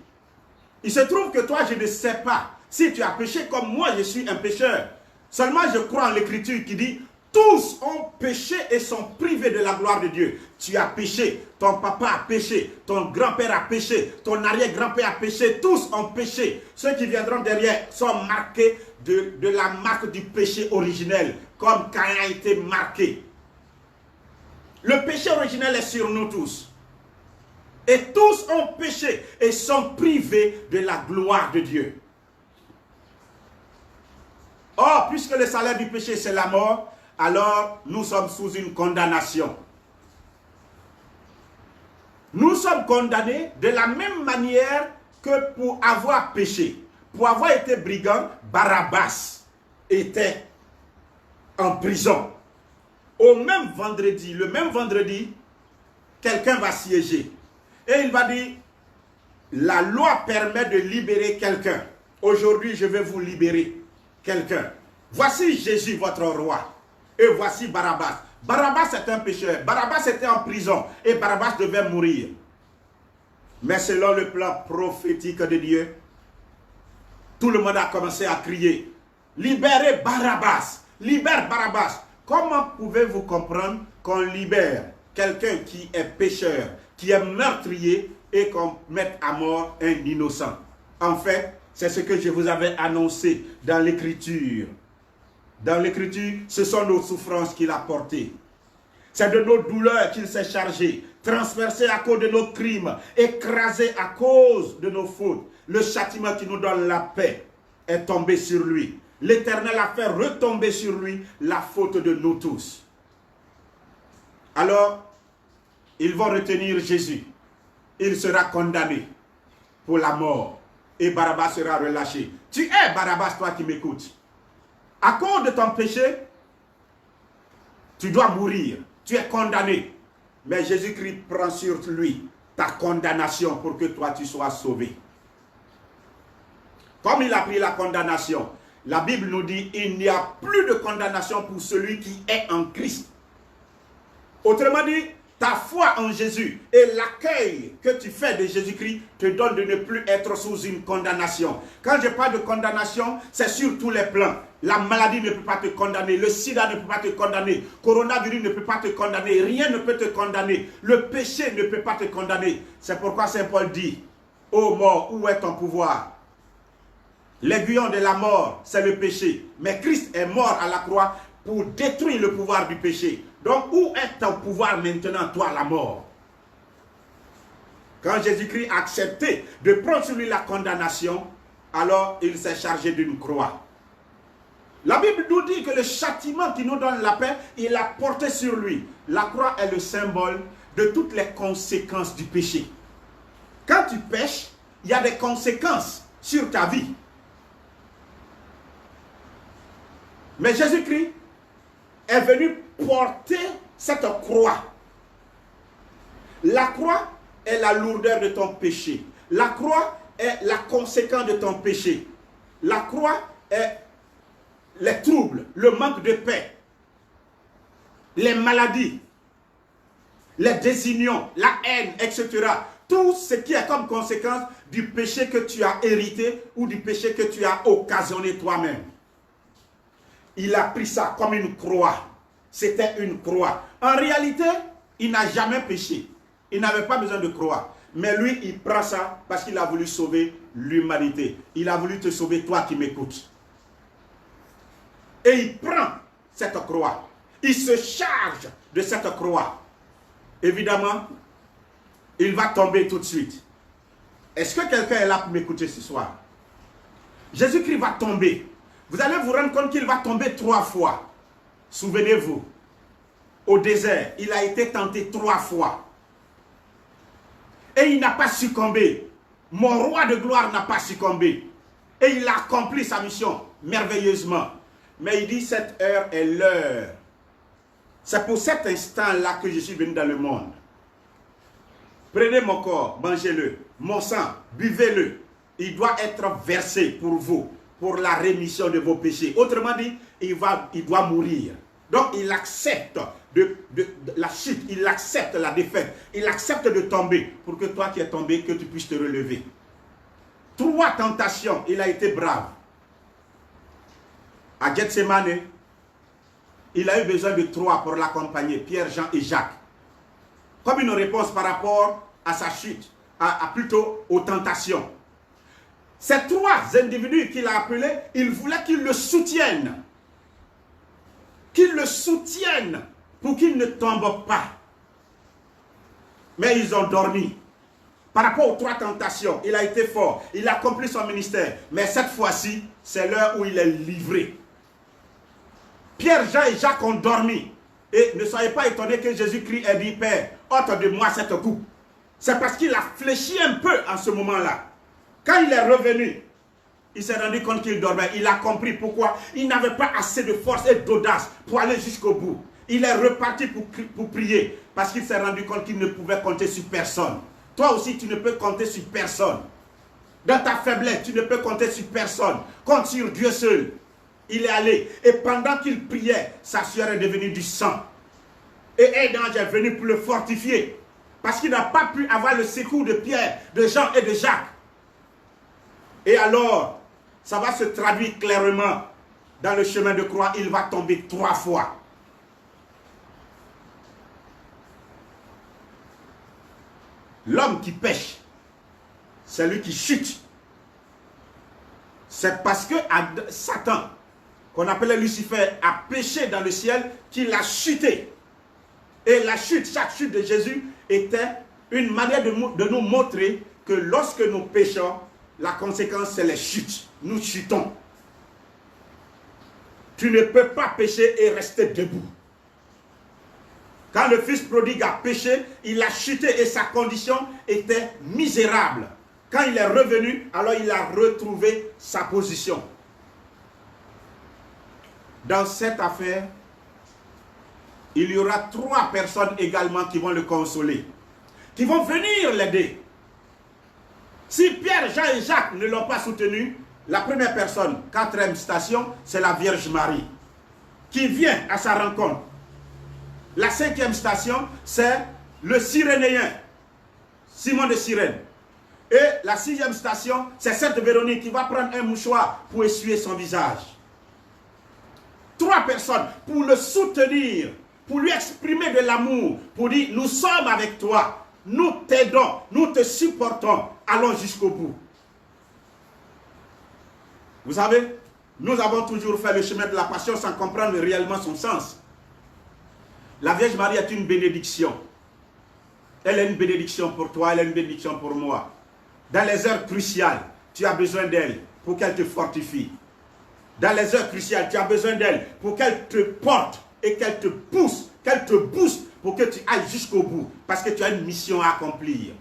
Speaker 1: Il se trouve que toi, je ne sais pas si tu as péché comme moi, je suis un pécheur. Seulement, je crois en l'écriture qui dit tous ont péché et sont privés de la gloire de Dieu. Tu as péché, ton papa a péché, ton grand-père a péché, ton arrière-grand-père a péché, tous ont péché. Ceux qui viendront derrière sont marqués de la marque du péché originel, comme Caïn a été marqué. Le péché originel est sur nous tous. Et tous ont péché et sont privés de la gloire de Dieu. Or, puisque le salaire du péché c'est la mort, alors nous sommes sous une condamnation. Nous sommes condamnés de la même manière que pour avoir péché. Pour avoir été brigand, Barabbas était en prison. Au même vendredi, le même vendredi, quelqu'un va siéger. Et il va dire, la loi permet de libérer quelqu'un. Aujourd'hui, je vais vous libérer quelqu'un. Voici Jésus, votre roi. Et voici Barabbas. Barabbas est un pécheur. Barabbas était en prison. Et Barabbas devait mourir. Mais selon le plan prophétique de Dieu, tout le monde a commencé à crier, libérez Barabbas. Libère Barabbas. Comment pouvez-vous comprendre qu'on libère quelqu'un qui est pécheur, qui est meurtrier, et qu'on mette à mort un innocent? En fait, c'est ce que je vous avais annoncé dans l'Écriture. Dans l'Écriture, ce sont nos souffrances qu'il a portées. C'est de nos douleurs qu'il s'est chargé, transpercé à cause de nos crimes, écrasé à cause de nos fautes. Le châtiment qui nous donne la paix est tombé sur lui. L'Éternel a fait retomber sur lui la faute de nous tous. Alors, ils vont retenir Jésus. Il sera condamné pour la mort. Et Barabbas sera relâché. Tu es Barabbas, toi qui m'écoutes. À cause de ton péché, tu dois mourir. Tu es condamné. Mais Jésus-Christ prend sur lui ta condamnation pour que toi tu sois sauvé. Comme il a pris la condamnation, la Bible nous dit il n'y a plus de condamnation pour celui qui est en Christ. Autrement dit, ta foi en Jésus et l'accueil que tu fais de Jésus-Christ te donne de ne plus être sous une condamnation. Quand je parle de condamnation, c'est sur tous les plans. La maladie ne peut pas te condamner, le sida ne peut pas te condamner, le coronavirus ne peut pas te condamner, rien ne peut te condamner, le péché ne peut pas te condamner. C'est pourquoi Saint Paul dit, ô mort, où est ton pouvoir? L'aiguillon de la mort, c'est le péché. Mais Christ est mort à la croix pour détruire le pouvoir du péché. Donc, où est ton pouvoir maintenant, toi, la mort? Quand Jésus-Christ a accepté de prendre sur lui la condamnation, alors il s'est chargé d'une croix. La Bible nous dit que le châtiment qui nous donne la paix, il l'a porté sur lui. La croix est le symbole de toutes les conséquences du péché. Quand tu pêches, il y a des conséquences sur ta vie. Mais Jésus-Christ est venu porter cette croix. La croix est la lourdeur de ton péché. La croix est la conséquence de ton péché. La croix est les troubles, le manque de paix, les maladies, les désunions, la haine, etc. Tout ce qui est comme conséquence du péché que tu as hérité ou du péché que tu as occasionné toi-même. Il a pris ça comme une croix. C'était une croix. En réalité, il n'a jamais péché. Il n'avait pas besoin de croix. Mais lui, il prend ça parce qu'il a voulu sauver l'humanité. Il a voulu te sauver, toi qui m'écoutes. Et il prend cette croix. Il se charge de cette croix. Évidemment, il va tomber tout de suite. Est-ce que quelqu'un est là pour m'écouter ce soir? Jésus-Christ va tomber. Vous allez vous rendre compte qu'il va tomber 3 fois. Souvenez-vous, au désert, il a été tenté 3 fois. Et il n'a pas succombé. Mon roi de gloire n'a pas succombé. Et il a accompli sa mission merveilleusement. Mais il dit, cette heure est l'heure. C'est pour cet instant-là que je suis venu dans le monde. Prenez mon corps, mangez-le. Mon sang, buvez-le. Il doit être versé pour vous, pour la rémission de vos péchés. Autrement dit, il doit mourir. Donc il accepte la chute, il accepte la défaite, il accepte de tomber pour que toi qui es tombé, que tu puisses te relever. 3 tentations, il a été brave. À Gethsemane, il a eu besoin de 3 pour l'accompagner, Pierre, Jean et Jacques. Comme une réponse par rapport à sa chute, plutôt aux tentations. Ces 3 individus qu'il a appelés, il voulait qu'ils le soutiennent. Qu'ils le soutiennent pour qu'il ne tombe pas. Mais ils ont dormi. Par rapport aux 3 tentations, il a été fort. Il a accompli son ministère. Mais cette fois-ci, c'est l'heure où il est livré. Pierre, Jean et Jacques ont dormi. Et ne soyez pas étonnés que Jésus-Christ ait dit, Père, ôte de moi cette coupe. C'est parce qu'il a fléchi un peu en ce moment-là. Quand il est revenu, il s'est rendu compte qu'il dormait. Il a compris pourquoi il n'avait pas assez de force et d'audace pour aller jusqu'au bout. Il est reparti pour prier parce qu'il s'est rendu compte qu'il ne pouvait compter sur personne. Toi aussi, tu ne peux compter sur personne. Dans ta faiblesse, tu ne peux compter sur personne. Compte sur Dieu seul. Il est allé. Et pendant qu'il priait, sa sueur est devenue du sang. Et un ange est venu pour le fortifier. Parce qu'il n'a pas pu avoir le secours de Pierre, de Jean et de Jacques. Et alors, ça va se traduire clairement dans le chemin de croix. Il va tomber 3 fois. L'homme qui pêche, c'est lui qui chute. C'est parce que Satan, qu'on appelait Lucifer, a péché dans le ciel qu'il a chuté. Et la chute, chaque chute de Jésus était une manière de nous montrer que lorsque nous péchons, la conséquence c'est les chutes. Nous chutons. Tu ne peux pas pécher et rester debout. Quand le fils prodigue a péché, il a chuté et sa condition était misérable. Quand il est revenu, alors il a retrouvé sa position. Dans cette affaire, il y aura 3 personnes également qui vont le consoler, qui vont venir l'aider. Si Pierre, Jean et Jacques ne l'ont pas soutenu, la première personne, 4e station, c'est la Vierge Marie, qui vient à sa rencontre. La 5e station, c'est le Cyrénéen, Simon de Cyrène. Et la 6e station, c'est Sainte Véronique qui va prendre un mouchoir pour essuyer son visage. 3 personnes pour le soutenir, pour lui exprimer de l'amour, pour dire nous sommes avec toi, nous t'aidons, nous te supportons, allons jusqu'au bout. Vous savez, nous avons toujours fait le chemin de la passion sans comprendre réellement son sens. La Vierge Marie est une bénédiction. Elle est une bénédiction pour toi, elle est une bénédiction pour moi. Dans les heures cruciales, tu as besoin d'elle pour qu'elle te fortifie. Dans les heures cruciales, tu as besoin d'elle pour qu'elle te porte et qu'elle te pousse pour que tu ailles jusqu'au bout, parce que tu as une mission à accomplir.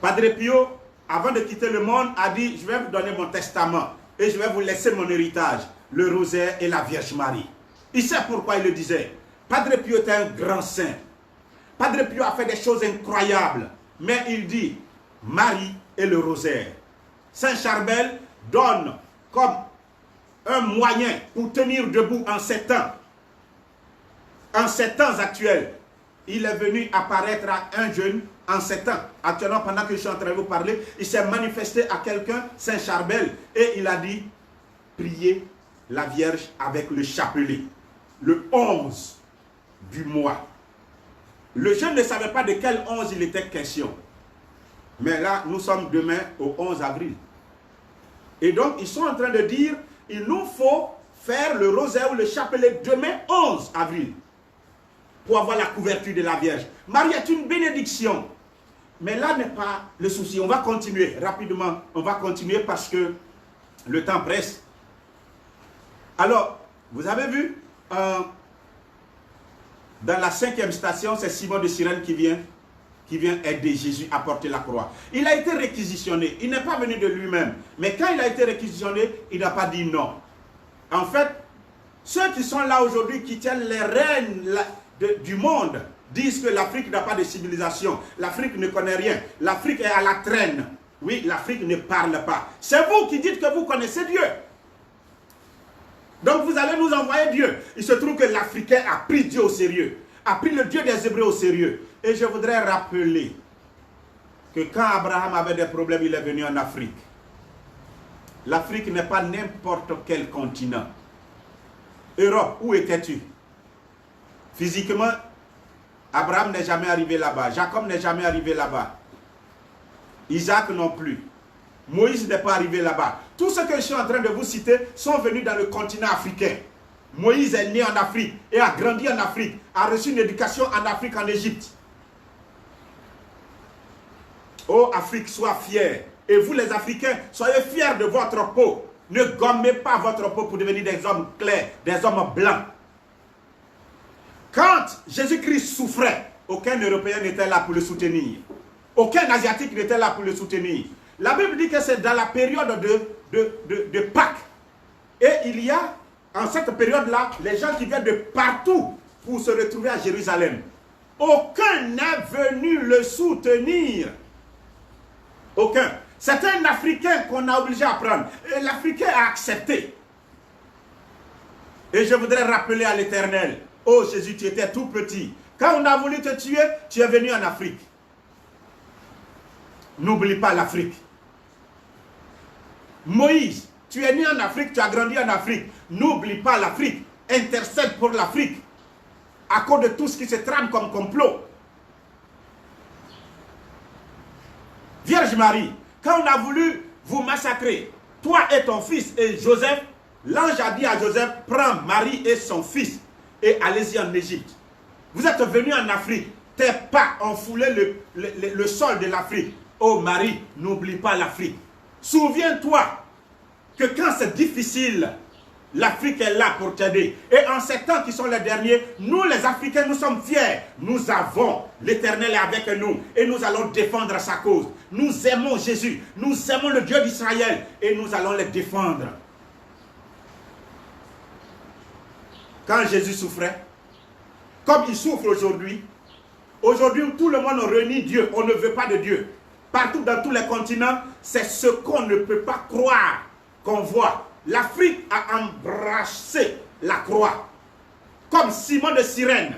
Speaker 1: Padre Pio, avant de quitter le monde, a dit, je vais vous donner mon testament et je vais vous laisser mon héritage, le rosaire et la Vierge Marie. Il sait pourquoi il le disait. Padre Pio était un grand saint. Padre Pio a fait des choses incroyables, mais il dit, Marie et le rosaire. Saint Charbel donne comme un moyen pour tenir debout en ces temps. En ces temps actuels, il est venu apparaître à un jeune en 7 ans. Actuellement, pendant que je suis en train de vous parler, il s'est manifesté à quelqu'un, Saint Charbel, et il a dit, priez la Vierge avec le chapelet, le 11 du mois. Le jeune ne savait pas de quel 11 il était question. Mais là, nous sommes demain au 11 avril. Et donc, ils sont en train de dire, il nous faut faire le rosaire ou le chapelet demain 11 avril. Pour avoir la couverture de la Vierge. Marie est une bénédiction. Mais là n'est pas le souci. On va continuer rapidement. On va continuer parce que le temps presse. Alors, vous avez vu, dans la 5e station, c'est Simon de Cyrène qui vient aider Jésus à porter la croix. Il a été réquisitionné. Il n'est pas venu de lui-même. Mais quand il a été réquisitionné, il n'a pas dit non. En fait, ceux qui sont là aujourd'hui, qui tiennent les rênes du monde, disent que l'Afrique n'a pas de civilisation. L'Afrique ne connaît rien. L'Afrique est à la traîne. Oui, l'Afrique ne parle pas. C'est vous qui dites que vous connaissez Dieu. Donc vous allez nous envoyer Dieu. Il se trouve que l'Africain a pris Dieu au sérieux. A pris le Dieu des Hébreux au sérieux. Et je voudrais rappeler que quand Abraham avait des problèmes, il est venu en Afrique. L'Afrique n'est pas n'importe quel continent. Europe, où étais-tu? Physiquement, Abraham n'est jamais arrivé là-bas. Jacob n'est jamais arrivé là-bas. Isaac non plus. Moïse n'est pas arrivé là-bas. Tous ceux que je suis en train de vous citer sont venus dans le continent africain. Moïse est né en Afrique et a grandi en Afrique, a reçu une éducation en Afrique, en Égypte. Oh Afrique, sois fière. Et vous les Africains, soyez fiers de votre peau. Ne gommez pas votre peau pour devenir des hommes clairs, des hommes blancs. Quand Jésus-Christ souffrait, aucun Européen n'était là pour le soutenir. Aucun Asiatique n'était là pour le soutenir. La Bible dit que c'est dans la période de Pâques. Et il y a, en cette période-là, les gens qui viennent de partout pour se retrouver à Jérusalem. Aucun n'est venu le soutenir. Aucun. C'est un Africain qu'on a obligé à prendre. Et l'Africain a accepté. Et je voudrais rappeler à l'Éternel, oh Jésus, tu étais tout petit. Quand on a voulu te tuer, tu es venu en Afrique. N'oublie pas l'Afrique. Moïse, tu es né en Afrique, tu as grandi en Afrique. N'oublie pas l'Afrique. Intercède pour l'Afrique. À cause de tout ce qui se trame comme complot. Vierge Marie, quand on a voulu vous massacrer, toi et ton fils et Joseph, l'ange a dit à Joseph, prends Marie et son fils et allez-y en Égypte. Vous êtes venus en Afrique, tes pas ont foulé le sol de l'Afrique. Oh Marie, n'oublie pas l'Afrique. Souviens-toi que quand c'est difficile, l'Afrique est là pour t'aider. Et en ces temps qui sont les derniers, nous les Africains, nous sommes fiers. Nous avons, l'Éternel est avec nous et nous allons défendre sa cause. Nous aimons Jésus, nous aimons le Dieu d'Israël et nous allons les défendre. Quand Jésus souffrait, comme il souffre aujourd'hui, aujourd'hui tout le monde renie Dieu, on ne veut pas de Dieu. Partout dans tous les continents, c'est ce qu'on ne peut pas croire qu'on voit. L'Afrique a embrassé la croix, comme Simon de Cyrène.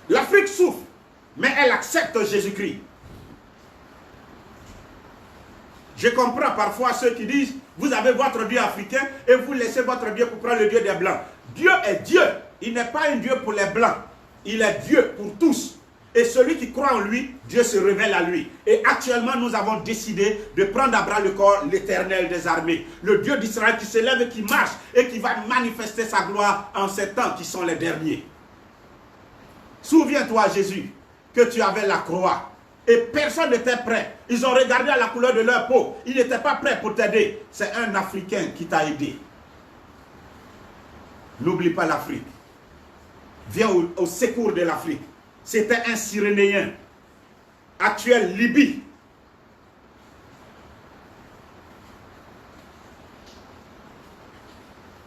Speaker 1: L'Afrique souffre, mais elle accepte Jésus-Christ. Je comprends parfois ceux qui disent, vous avez votre Dieu africain et vous laissez votre Dieu pour prendre le Dieu des Blancs. Dieu est Dieu, il n'est pas un Dieu pour les Blancs, il est Dieu pour tous. Et celui qui croit en lui, Dieu se révèle à lui. Et actuellement, nous avons décidé de prendre à bras le corps l'Éternel des armées. Le Dieu d'Israël qui s'élève et qui marche et qui va manifester sa gloire en ces temps qui sont les derniers. Souviens-toi, Jésus, que tu avais la croix. Et personne n'était prêt. Ils ont regardé à la couleur de leur peau. Ils n'étaient pas prêts pour t'aider. C'est un Africain qui t'a aidé. N'oublie pas l'Afrique. Viens au secours de l'Afrique. C'était un Cyrénéen. Actuel Libye.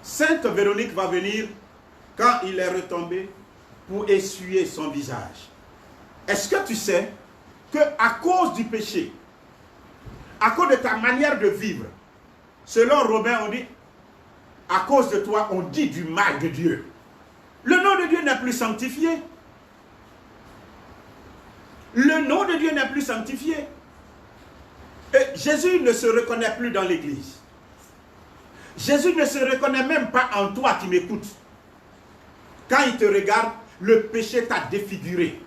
Speaker 1: Sainte Véronique va venir quand il est retombé pour essuyer son visage. Est-ce que tu sais que à cause du péché, à cause de ta manière de vivre, selon Romain, on dit, à cause de toi, on dit du mal de Dieu. Le nom de Dieu n'est plus sanctifié. Le nom de Dieu n'est plus sanctifié. Et Jésus ne se reconnaît plus dans l'église. Jésus ne se reconnaît même pas en toi qui m'écoutes. Quand il te regarde, le péché t'a défiguré.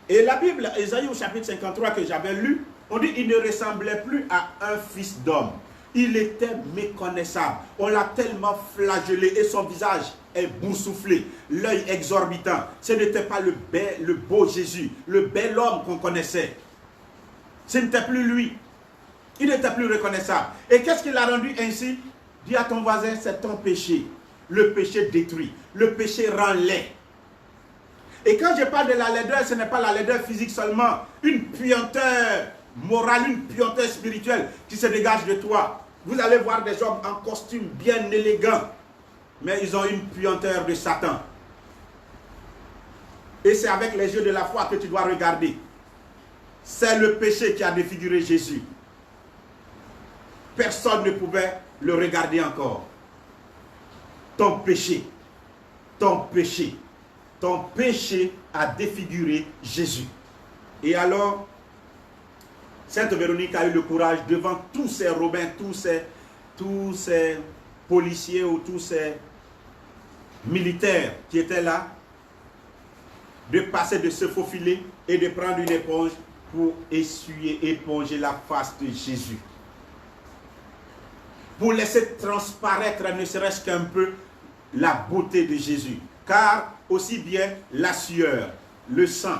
Speaker 1: Et la Bible, Ésaïe au chapitre 53 que j'avais lu, on dit qu'il ne ressemblait plus à un fils d'homme. Il était méconnaissable. On l'a tellement flagellé et son visage est boursouflé, l'œil exorbitant. Ce n'était pas le beau Jésus, le bel homme qu'on connaissait. Ce n'était plus lui. Il n'était plus reconnaissable. Et qu'est-ce qui l'a rendu ainsi? Dis à ton voisin, c'est ton péché. Le péché détruit. Le péché rend laid. Et quand je parle de la laideur, ce n'est pas la laideur physique seulement. Une puanteur morale, une puanteur spirituelle qui se dégage de toi. Vous allez voir des hommes en costume bien élégant, mais ils ont une puanteur de Satan. Et c'est avec les yeux de la foi que tu dois regarder. C'est le péché qui a défiguré Jésus. Personne ne pouvait le regarder encore. Ton péché a défiguré Jésus. Et alors, Sainte Véronique a eu le courage devant tous ces Romains, tous ces policiers ou tous ces militaires qui étaient là, de passer, de se faufiler et de prendre une éponge pour éponger la face de Jésus. Pour laisser transparaître ne serait-ce qu'un peu la beauté de Jésus. Car aussi bien la sueur, le sang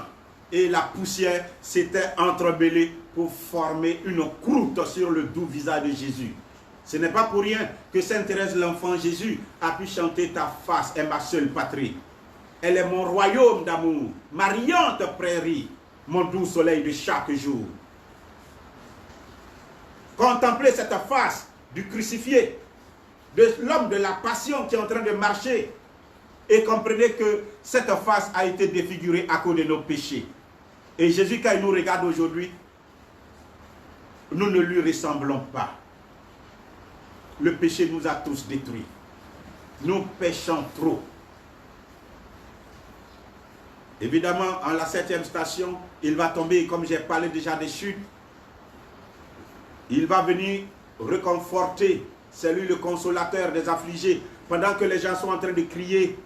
Speaker 1: et la poussière s'étaient entremêlés pour former une croûte sur le doux visage de Jésus. Ce n'est pas pour rien que Sainte Thérèse l'Enfant Jésus a pu chanter « Ta face est ma seule patrie. Elle est mon royaume d'amour, ma riante prairie, mon doux soleil de chaque jour. » Contemplez cette face du crucifié, de l'homme de la passion qui est en train de marcher, et comprenez que cette face a été défigurée à cause de nos péchés. Et Jésus, quand il nous regarde aujourd'hui, nous ne lui ressemblons pas. Le péché nous a tous détruits. Nous péchons trop. Évidemment, en la 7e station, il va tomber, comme j'ai parlé déjà des chutes, il va venir réconforter, c'est lui le consolateur des affligés. Pendant que les gens sont en train de crier,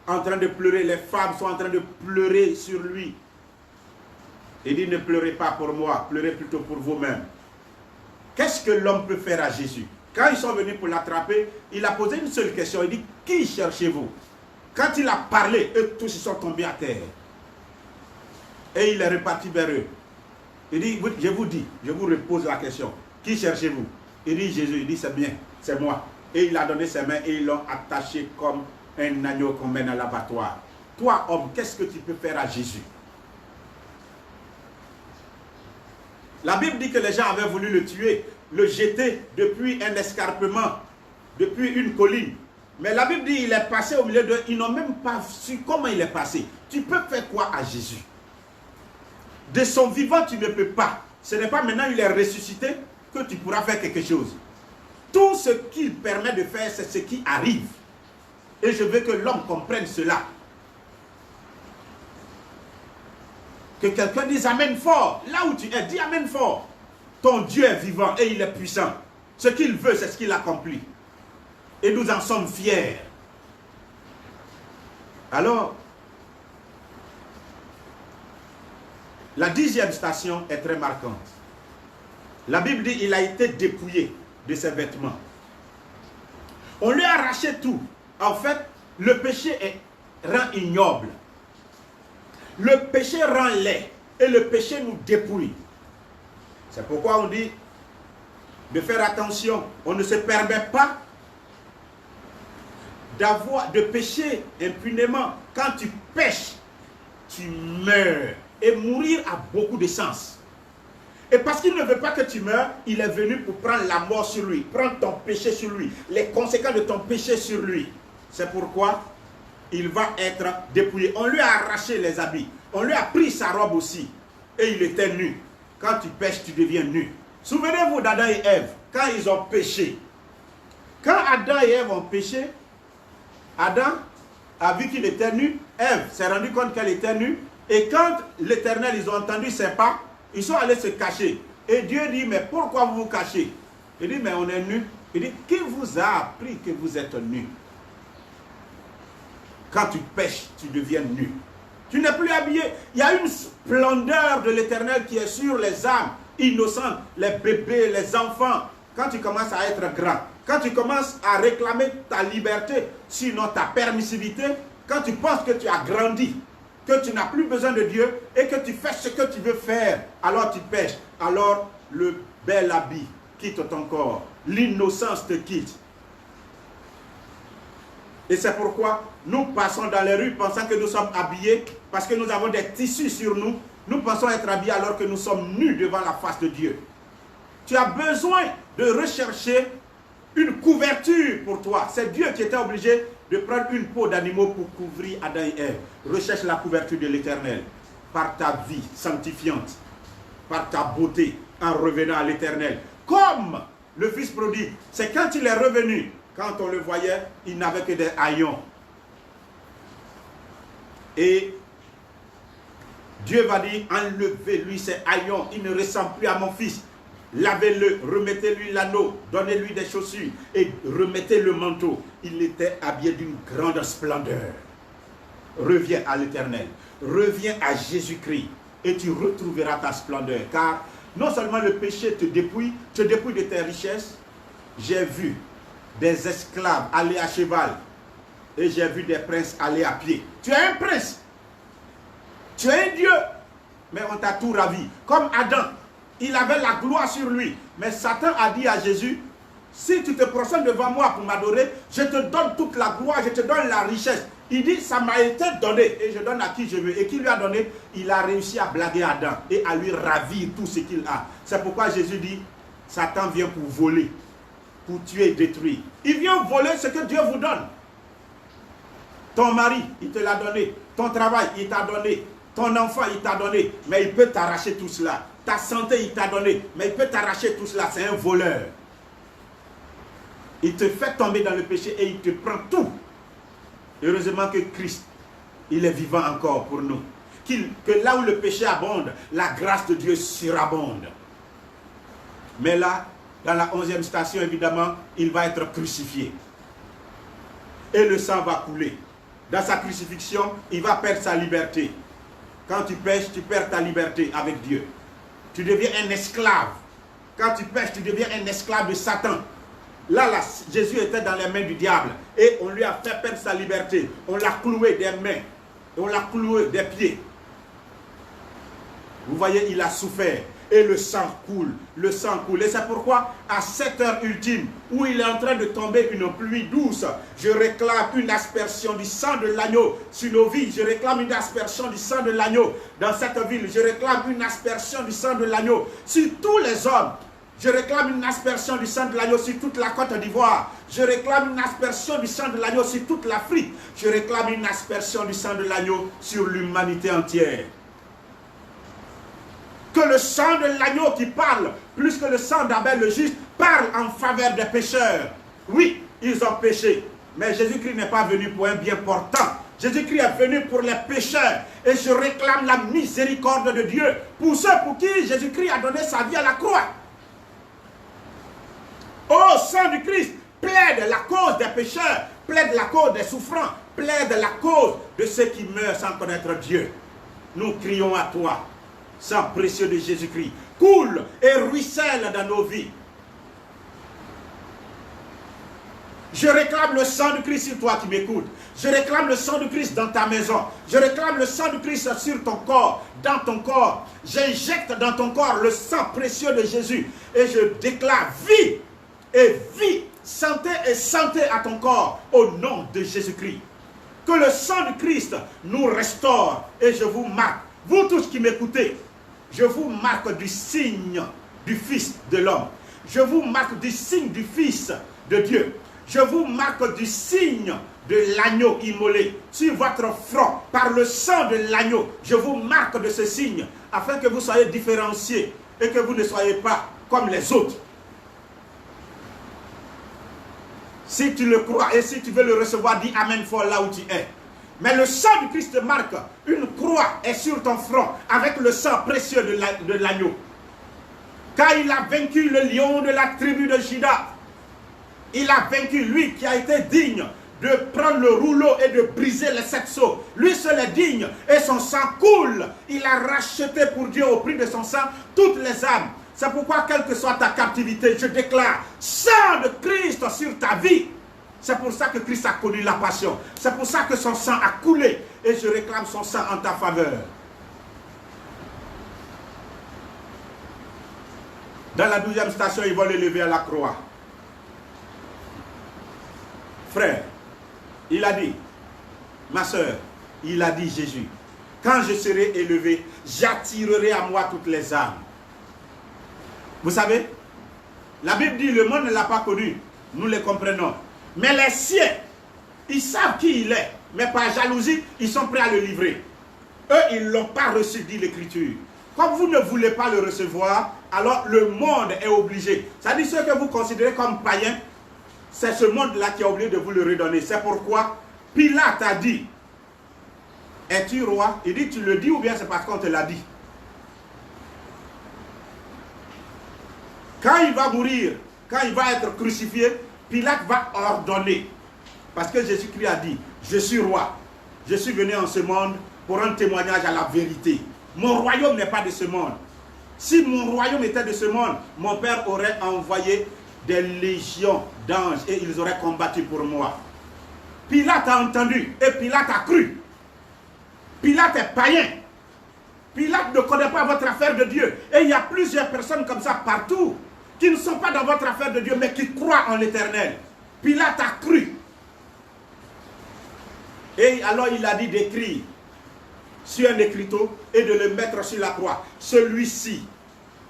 Speaker 1: en train de pleurer, les femmes sont en train de pleurer sur lui. Il dit, ne pleurez pas pour moi, pleurez plutôt pour vous-même. Qu'est-ce que l'homme peut faire à Jésus? Quand ils sont venus pour l'attraper, il a posé une seule question. Il dit, qui cherchez-vous? Quand il a parlé, eux tous ils sont tombés à terre. Et il est reparti vers eux. Il dit, je vous dis, je vous repose la question. Qui cherchez-vous? Il dit, Jésus. Il dit, c'est bien, c'est moi. Et il a donné ses mains et ils l'ont attaché comme un agneau qu'on mène à l'abattoir. Toi, homme, qu'est-ce que tu peux faire à Jésus? La Bible dit que les gens avaient voulu le tuer, le jeter depuis un escarpement, depuis une colline. Mais la Bible dit qu'il est passé au milieu d'eux, ils n'ont même pas su comment il est passé. Tu peux faire quoi à Jésus? De son vivant, tu ne peux pas. Ce n'est pas maintenant qu'il est ressuscité que tu pourras faire quelque chose. Tout ce qu'il permet de faire, c'est ce qui arrive. Et je veux que l'homme comprenne cela. Que quelqu'un dise amen fort. Là où tu es, dis amen fort. Ton Dieu est vivant et il est puissant. Ce qu'il veut, c'est ce qu'il accomplit. Et nous en sommes fiers. Alors, la 10e station est très marquante. La Bible dit qu'il a été dépouillé de ses vêtements. On lui a arraché tout. En fait, le péché rend ignoble. Le péché rend laid. Et le péché nous dépouille. C'est pourquoi on dit de faire attention. On ne se permet pas de pécher impunément. Quand tu pêches, tu meurs. Et mourir a beaucoup de sens. Et parce qu'il ne veut pas que tu meurs, il est venu pour prendre la mort sur lui, prendre ton péché sur lui, les conséquences de ton péché sur lui. C'est pourquoi il va être dépouillé. On lui a arraché les habits, on lui a pris sa robe aussi, et il était nu. Quand tu pêches, tu deviens nu. Souvenez-vous d'Adam et Ève, quand ils ont péché. Quand Adam et Ève ont péché, Adam a vu qu'il était nu, Ève s'est rendu compte qu'elle était nue, et quand l'Éternel, ils ont entendu ses pas, ils sont allés se cacher. Et Dieu dit, mais pourquoi vous vous cachez? Il dit, mais on est nus. Il dit, qui vous a appris que vous êtes nus? Quand tu pêches, tu deviens nu. Tu n'es plus habillé. Il y a une splendeur de l'Éternel qui est sur les âmes innocentes, les bébés, les enfants. Quand tu commences à être grand, quand tu commences à réclamer ta liberté, sinon ta permissivité, quand tu penses que tu as grandi, que tu n'as plus besoin de Dieu et que tu fais ce que tu veux faire, alors tu pêches. Alors le bel habit quitte ton corps. L'innocence te quitte. Et c'est pourquoi nous passons dans les rues pensant que nous sommes habillés parce que nous avons des tissus sur nous. Nous pensons être habillés alors que nous sommes nus devant la face de Dieu. Tu as besoin de rechercher une couverture pour toi. C'est Dieu qui était obligé de prendre une peau d'animaux pour couvrir Adam et Ève. Recherche la couverture de l'Éternel par ta vie sanctifiante, par ta beauté, en revenant à l'Éternel. Comme le fils prodigue, c'est quand il est revenu, quand on le voyait, il n'avait que des haillons. Et Dieu va dire, enlevez-lui ses haillons, il ne ressemble plus à mon fils. Lavez-le, remettez-lui l'anneau, donnez-lui des chaussures et remettez le manteau. Il était habillé d'une grande splendeur. Reviens à l'Éternel, reviens à Jésus-Christ et tu retrouveras ta splendeur. Car non seulement le péché te dépouille de tes richesses. J'ai vu des esclaves aller à cheval et j'ai vu des princes aller à pied. Tu es un prince, tu es un Dieu, mais on t'a tout ravi. Comme Adam. Il avait la gloire sur lui. Mais Satan a dit à Jésus, si tu te prosternes devant moi pour m'adorer, je te donne toute la gloire, je te donne la richesse. Il dit, ça m'a été donné et je donne à qui je veux. Et qui lui a donné? Il a réussi à blaguer Adam et à lui ravir tout ce qu'il a. C'est pourquoi Jésus dit, Satan vient pour voler, pour tuer et détruire. Il vient voler ce que Dieu vous donne. Ton mari, il te l'a donné. Ton travail, il t'a donné. Ton enfant, il t'a donné. Mais il peut t'arracher tout cela. Ta santé, il t'a donné, mais il peut t'arracher tout cela. C'est un voleur. Il te fait tomber dans le péché et il te prend tout. Heureusement que Christ, il est vivant encore pour nous. Que là où le péché abonde, la grâce de Dieu surabonde. Mais là, dans la 11e station, évidemment, il va être crucifié. Et le sang va couler. Dans sa crucifixion, il va perdre sa liberté. Quand tu pêches, tu perds ta liberté avec Dieu. Tu deviens un esclave. Quand tu pêches, tu deviens un esclave de Satan. Là, Jésus était dans les mains du diable. Et on lui a fait perdre sa liberté. On l'a cloué des mains. On l'a cloué des pieds. Vous voyez, il a souffert. Et le sang coule. Le sang coule. Et c'est pourquoi, à cette heure ultime, où il est en train de tomber une pluie douce, je réclame une aspersion du sang de l'agneau sur nos vies. Je réclame une aspersion du sang de l'agneau dans cette ville. Je réclame une aspersion du sang de l'agneau sur tous les hommes. Je réclame une aspersion du sang de l'agneau sur toute la Côte d'Ivoire. Je réclame une aspersion du sang de l'agneau sur toute l'Afrique. Je réclame une aspersion du sang de l'agneau sur l'humanité entière. Que le sang de l'agneau qui parle, plus que le sang d'Abel le juste, parle en faveur des pécheurs. Oui, ils ont péché, mais Jésus-Christ n'est pas venu pour un bien portant. Jésus-Christ est venu pour les pécheurs. Et je réclame la miséricorde de Dieu pour ceux pour qui Jésus-Christ a donné sa vie à la croix. Ô sang du Christ, plaide la cause des pécheurs, plaide la cause des souffrants, plaide la cause de ceux qui meurent sans connaître Dieu. Nous crions à toi. Sang précieux de Jésus-Christ, coule et ruisselle dans nos vies. Je réclame le sang de Christ sur toi qui m'écoutes. Je réclame le sang de Christ dans ta maison. Je réclame le sang de Christ sur ton corps, dans ton corps. J'injecte dans ton corps le sang précieux de Jésus. Et je déclare vie et vie santé et santé à ton corps au nom de Jésus-Christ. Que le sang de Christ nous restaure. Et je vous marque, vous tous qui m'écoutez, je vous marque du signe du Fils de l'homme. Je vous marque du signe du Fils de Dieu. Je vous marque du signe de l'agneau immolé sur votre front par le sang de l'agneau. Je vous marque de ce signe afin que vous soyez différenciés et que vous ne soyez pas comme les autres. Si tu le crois et si tu veux le recevoir, dis Amen fort là où tu es. Mais le sang du Christ te marque. Une croix est sur ton front avec le sang précieux de l'agneau. Car il a vaincu le lion de la tribu de Juda. Il a vaincu, lui qui a été digne de prendre le rouleau et de briser les 7 sceaux. Lui seul est digne et son sang coule. Il a racheté pour Dieu au prix de son sang toutes les âmes. C'est pourquoi, quelle que soit ta captivité, je déclare sang de Christ sur ta vie. C'est pour ça que Christ a connu la passion. C'est pour ça que son sang a coulé. Et je réclame son sang en ta faveur. Dans la 12e station, ils vont l'élever à la croix. Frère, il a dit, ma soeur, il a dit Jésus, quand je serai élevé, j'attirerai à moi toutes les âmes. Vous savez, la Bible dit, le monde ne l'a pas connu, nous le comprenons. Mais les siens, ils savent qui il est, mais par jalousie, ils sont prêts à le livrer. Eux, ils ne l'ont pas reçu, dit l'Écriture. Comme vous ne voulez pas le recevoir, alors le monde est obligé. C'est-à-dire ceux que vous considérez comme païens, c'est ce monde-là qui a oublié de vous le redonner. C'est pourquoi Pilate a dit, es-tu roi? Il dit, tu le dis ou bien c'est parce qu'on te l'a dit? Quand il va mourir, quand il va être crucifié, Pilate va ordonner. Parce que Jésus-Christ a dit, je suis roi. Je suis venu en ce monde pour un témoignage à la vérité. Mon royaume n'est pas de ce monde. Si mon royaume était de ce monde, mon Père aurait envoyé des légions d'anges et ils auraient combattu pour moi. Pilate a entendu et Pilate a cru. Pilate est païen. Pilate ne connaît pas votre affaire de Dieu. Et il y a plusieurs personnes comme ça partout qui ne sont pas dans votre affaire de Dieu mais qui croient en l'Éternel. Pilate a cru. Et alors il a dit d'écrire sur un écriteau et de le mettre sur la croix. Celui-ci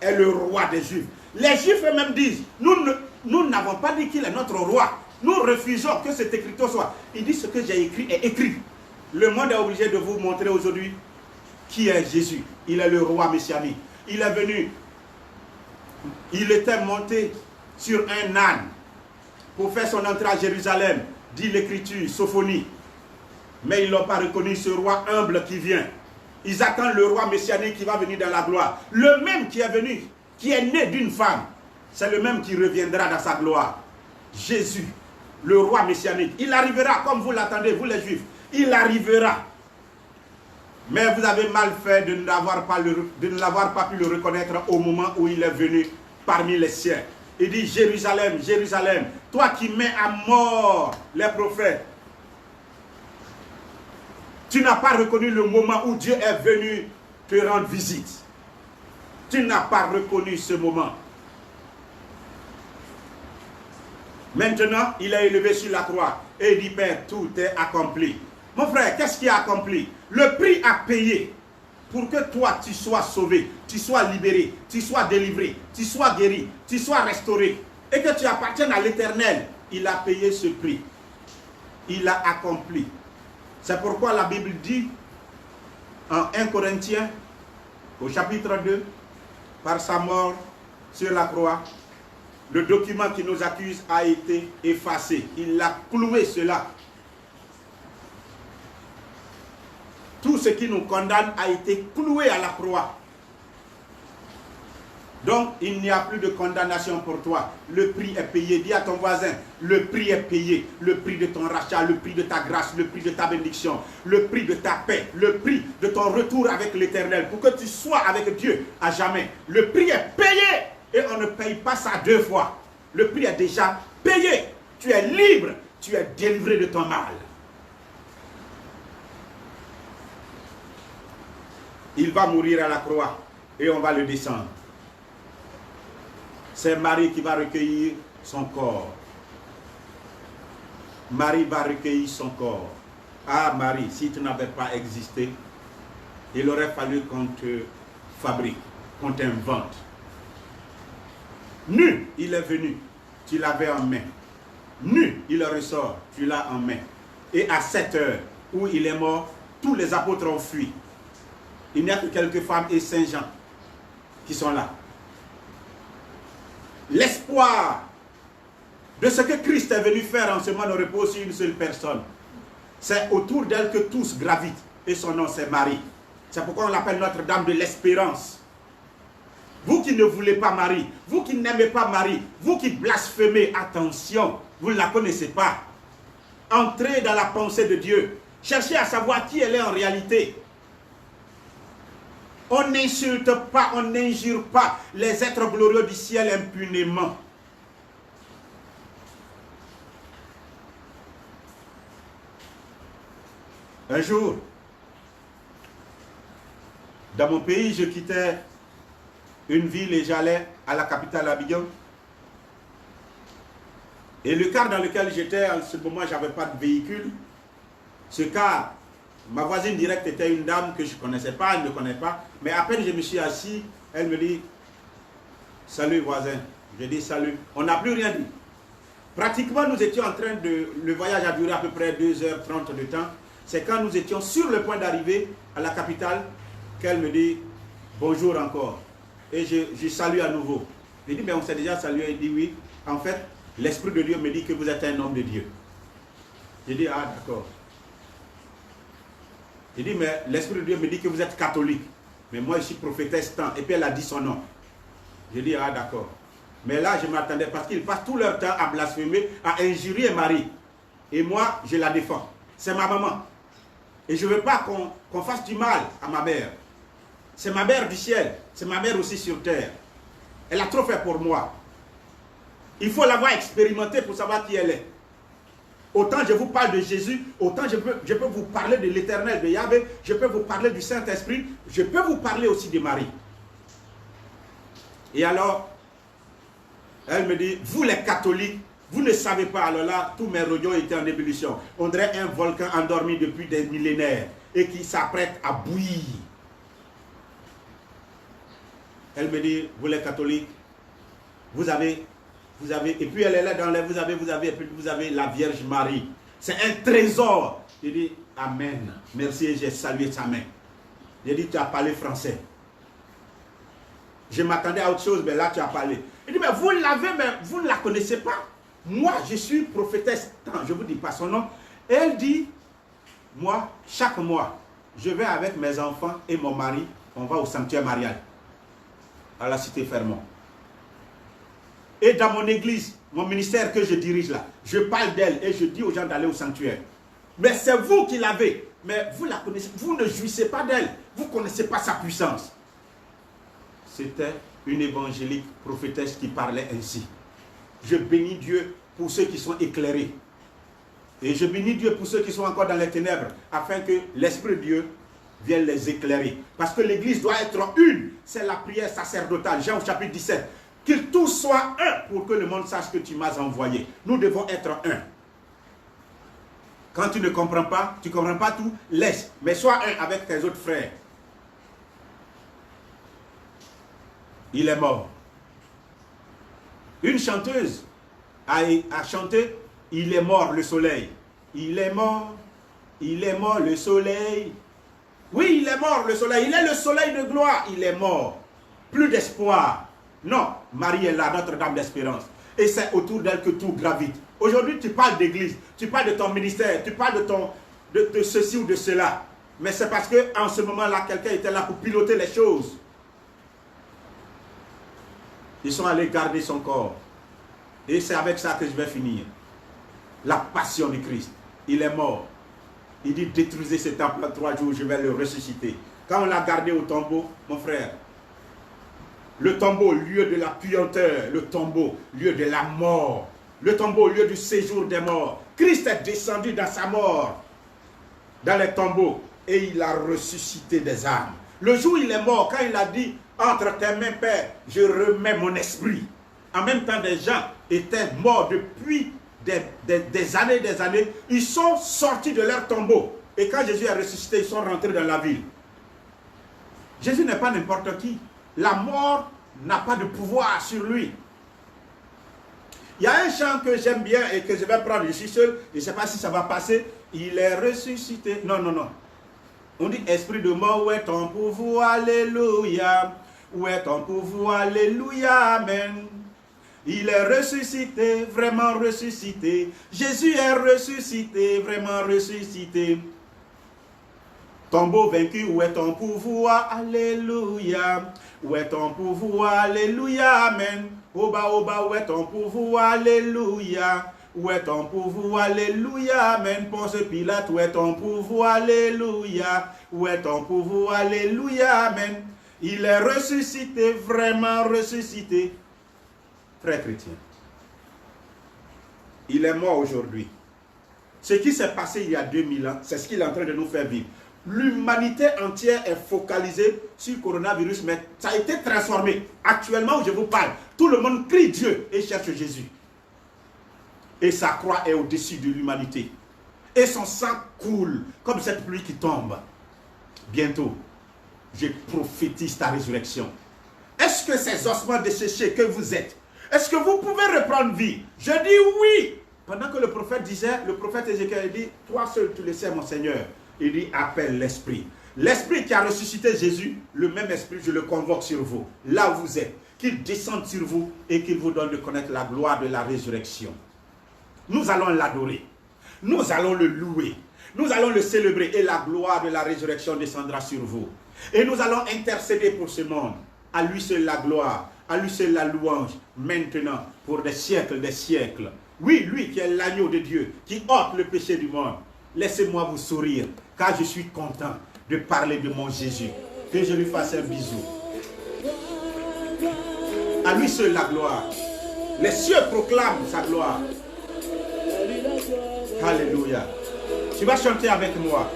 Speaker 1: est le roi des Juifs. Les Juifs eux-mêmes disent, nous n'avons pas dit qu'il est notre roi. Nous refusons que cet écriteau soit. Il dit, ce que j'ai écrit est écrit. Le monde est obligé de vous montrer aujourd'hui qui est Jésus. Il est le roi messianique. Il est venu, il était monté sur un âne pour faire son entrée à Jérusalem, dit l'Écriture, Sophonie. Mais ils n'ont pas reconnu ce roi humble qui vient. Ils attendent le roi messianique qui va venir dans la gloire. Le même qui est venu, qui est né d'une femme, c'est le même qui reviendra dans sa gloire. Jésus, le roi messianique. Il arrivera comme vous l'attendez, vous les Juifs. Il arrivera. Mais vous avez mal fait de ne l'avoir pas pu le reconnaître au moment où il est venu parmi les siens. Il dit, Jérusalem, Jérusalem, toi qui mets à mort les prophètes. Tu n'as pas reconnu le moment où Dieu est venu te rendre visite. Tu n'as pas reconnu ce moment. Maintenant, il est élevé sur la croix et il dit, Père, tout est accompli. Mon frère, qu'est-ce qui est accompli? Le prix à payer pour que toi, tu sois sauvé, tu sois libéré, tu sois délivré, tu sois guéri, tu sois restauré et que tu appartiennes à l'Éternel. Il a payé ce prix. Il a accompli. C'est pourquoi la Bible dit en 1 Corinthiens, au chapitre 2, par sa mort sur la croix, le document qui nous accuse a été effacé. Il a cloué cela. Tout ce qui nous condamne a été cloué à la croix. Donc, il n'y a plus de condamnation pour toi. Le prix est payé. Dis à ton voisin, le prix est payé. Le prix de ton rachat, le prix de ta grâce, le prix de ta bénédiction, le prix de ta paix, le prix de ton retour avec l'Éternel, pour que tu sois avec Dieu à jamais. Le prix est payé et on ne paye pas ça 2 fois. Le prix est déjà payé. Tu es libre, tu es délivré de ton mal. Il va mourir à la croix et on va le descendre. C'est Marie qui va recueillir son corps. Marie va recueillir son corps. Ah Marie, si tu n'avais pas existé, il aurait fallu qu'on te fabrique, qu'on t'invente. Nu, il est venu, tu l'avais en main. Nu, il ressort, tu l'as en main. Et à 7 heures où il est mort, tous les apôtres ont fui. Il n'y a que quelques femmes et Saint Jean qui sont là. L'espoir de ce que Christ est venu faire en ce moment ne repose sur une seule personne. C'est autour d'elle que tous gravitent. Et son nom, c'est Marie. C'est pourquoi on l'appelle Notre-Dame de l'Espérance. Vous qui ne voulez pas Marie, vous qui n'aimez pas Marie, vous qui blasphémez, attention, vous ne la connaissez pas. Entrez dans la pensée de Dieu. Cherchez à savoir qui elle est en réalité. On n'insulte pas, on n'injure pas les êtres glorieux du ciel impunément. Un jour, dans mon pays, je quittais une ville et j'allais à la capitale Abidjan. Et le car dans lequel j'étais, en ce moment, je n'avais pas de véhicule. Ce car, ma voisine directe était une dame que je ne connaissais pas, elle ne me connaît pas. Mais à peine je me suis assis, elle me dit « Salut voisin ». Je dis « Salut ». On n'a plus rien dit. Pratiquement, nous étions en train de... Le voyage a duré à peu près 2h30 de temps. C'est quand nous étions sur le point d'arriver à la capitale qu'elle me dit « Bonjour encore ». Et je salue à nouveau. Je dis « Mais on s'est déjà salué ». Elle dit « Oui, en fait, l'Esprit de Dieu me dit que vous êtes un homme de Dieu ». Je dis « Ah, d'accord ». Je dis « Mais l'Esprit de Dieu me dit que vous êtes catholique. Mais moi, je suis prophétesse tant. » Et puis elle a dit son nom. Je dis « Ah, d'accord ». Mais là, je m'attendais parce qu'ils passent tout leur temps à blasphémer, à injurier Marie. Et moi, je la défends. C'est ma maman. Et je ne veux pas qu'on fasse du mal à ma mère. C'est ma mère du ciel. C'est ma mère aussi sur terre. Elle a trop fait pour moi. Il faut l'avoir expérimentée pour savoir qui elle est. Autant je vous parle de Jésus, autant je peux vous parler de l'Éternel, de Yahvé, je peux vous parler du Saint-Esprit, je peux vous parler aussi de Marie. Et alors, elle me dit, vous les catholiques, vous ne savez pas. Alors là, tous mes radios étaient en ébullition. On dirait un volcan endormi depuis des millénaires et qui s'apprête à bouillir. Elle me dit, vous les catholiques, vous avez, et puis elle est là dans les, et puis vous avez la Vierge Marie. C'est un trésor. Je dis, Amen. Merci, et j'ai salué sa main. J'ai dit, tu as parlé français. Je m'attendais à autre chose, mais là tu as parlé. Il dit, mais vous l'avez, mais vous ne la connaissez pas. Moi, je suis prophétesse. Je ne vous dis pas son nom. Et elle dit, moi, chaque mois, je vais avec mes enfants et mon mari, on va au sanctuaire marial, à la cité Fermont. Et dans mon église, mon ministère que je dirige là, je parle d'elle et je dis aux gens d'aller au sanctuaire. Mais c'est vous qui l'avez. Mais vous la connaissez, vous ne jouissez pas d'elle. Vous ne connaissez pas sa puissance. C'était une évangélique prophétesse qui parlait ainsi. Je bénis Dieu pour ceux qui sont éclairés. Et je bénis Dieu pour ceux qui sont encore dans les ténèbres, afin que l'Esprit de Dieu vienne les éclairer. Parce que l'Église doit être une. C'est la prière sacerdotale. Jean au chapitre 17. Qu'ils tous soient un pour que le monde sache que tu m'as envoyé. Nous devons être un. Quand tu ne comprends pas, tu ne comprends pas tout, laisse. Mais sois un avec tes autres frères. Il est mort. Une chanteuse a chanté « Il est mort le soleil ». Il est mort le soleil. Oui, il est mort le soleil. Il est le soleil de gloire. Il est mort. Plus d'espoir. Non, Marie est là, Notre-Dame d'Espérance. Et c'est autour d'elle que tout gravite. Aujourd'hui, tu parles d'église, tu parles de ton ministère, tu parles de ceci ou de cela. Mais c'est parce qu'en ce moment-là, quelqu'un était là pour piloter les choses. Ils sont allés garder son corps. Et c'est avec ça que je vais finir. La passion du Christ. Il est mort. Il dit, détruisez ce temple en 3 jours, je vais le ressusciter. Quand on l'a gardé au tombeau, mon frère, le tombeau, lieu de la puanteur, le tombeau, lieu de la mort, le tombeau, lieu du séjour des morts. Christ est descendu dans sa mort, dans les tombeaux, et il a ressuscité des âmes. Le jour où il est mort, quand il a dit, entre tes mains, Père, je remets mon esprit. En même temps, des gens étaient morts depuis des années, ils sont sortis de leur tombeau. Et quand Jésus est ressuscité, ils sont rentrés dans la ville. Jésus n'est pas n'importe qui. La mort n'a pas de pouvoir sur lui. Il y a un chant que j'aime bien et que je vais prendre, je suis seul, je ne sais pas si ça va passer. Il est ressuscité. Non, non, non. On dit, esprit de mort, où est ton pouvoir, alléluia. Où est ton pouvoir, alléluia, amen. Il est ressuscité, vraiment ressuscité. Jésus est ressuscité, vraiment ressuscité. Tombeau vaincu, où est ton pouvoir, alléluia. Où est ton pouvoir, alléluia, amen. Oba, oba, où est ton pouvoir, alléluia. Où est ton pouvoir, alléluia, amen. Ponce Pilate, où est ton pouvoir, alléluia. Où est ton pouvoir, alléluia, amen. Il est ressuscité, vraiment ressuscité. Frère chrétien, il est mort aujourd'hui. Ce qui s'est passé il y a 2000 ans, c'est ce qu'il est en train de nous faire vivre. L'humanité entière est focalisée sur le coronavirus, mais ça a été transformé. Actuellement où je vous parle, tout le monde crie Dieu et cherche Jésus. Et sa croix est au-dessus de l'humanité. Et son sang coule comme cette pluie qui tombe. Bientôt, je prophétise ta résurrection. Est-ce que ces ossements desséchés que vous êtes, est-ce que vous pouvez reprendre vie? Je dis oui. Pendant que le prophète disait, le prophète Ézéchiel dit, toi seul tu le sais mon Seigneur. Il dit, appelle l'Esprit. L'Esprit qui a ressuscité Jésus, le même Esprit, je le convoque sur vous, là où vous êtes, qu'il descende sur vous et qu'il vous donne de connaître la gloire de la résurrection. Nous allons l'adorer, nous allons le louer, nous allons le célébrer et la gloire de la résurrection descendra sur vous. Et nous allons intercéder pour ce monde. À lui seul la gloire, à lui seul la louange, maintenant, pour des siècles, des siècles. Oui, lui qui est l'agneau de Dieu, qui ôte le péché du monde. Laissez-moi vous sourire, car je suis content de parler de mon Jésus. Que je lui fasse un bisou. À lui seul la gloire. Les cieux proclament sa gloire. Alléluia. Tu vas chanter avec moi.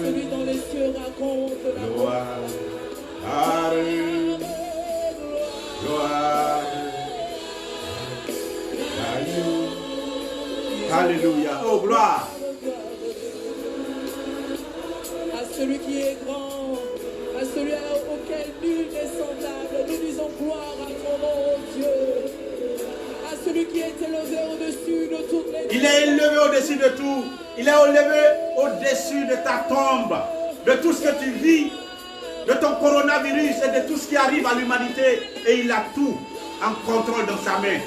Speaker 2: Celui dans les cieux raconte la
Speaker 1: gloire. Gloire. Alléluia. Oh, gloire.
Speaker 2: À celui qui est grand, à celui auquel nul n'est semblable, nous disons gloire à ton nom, Dieu. À celui qui est élevé au-dessus de toutes les...
Speaker 1: Il est élevé au-dessus de tout. Il est élevé au-dessus de ta tombe, de tout ce que tu vis, de ton coronavirus et de tout ce qui arrive à l'humanité. Et il a tout en contrôle dans sa main.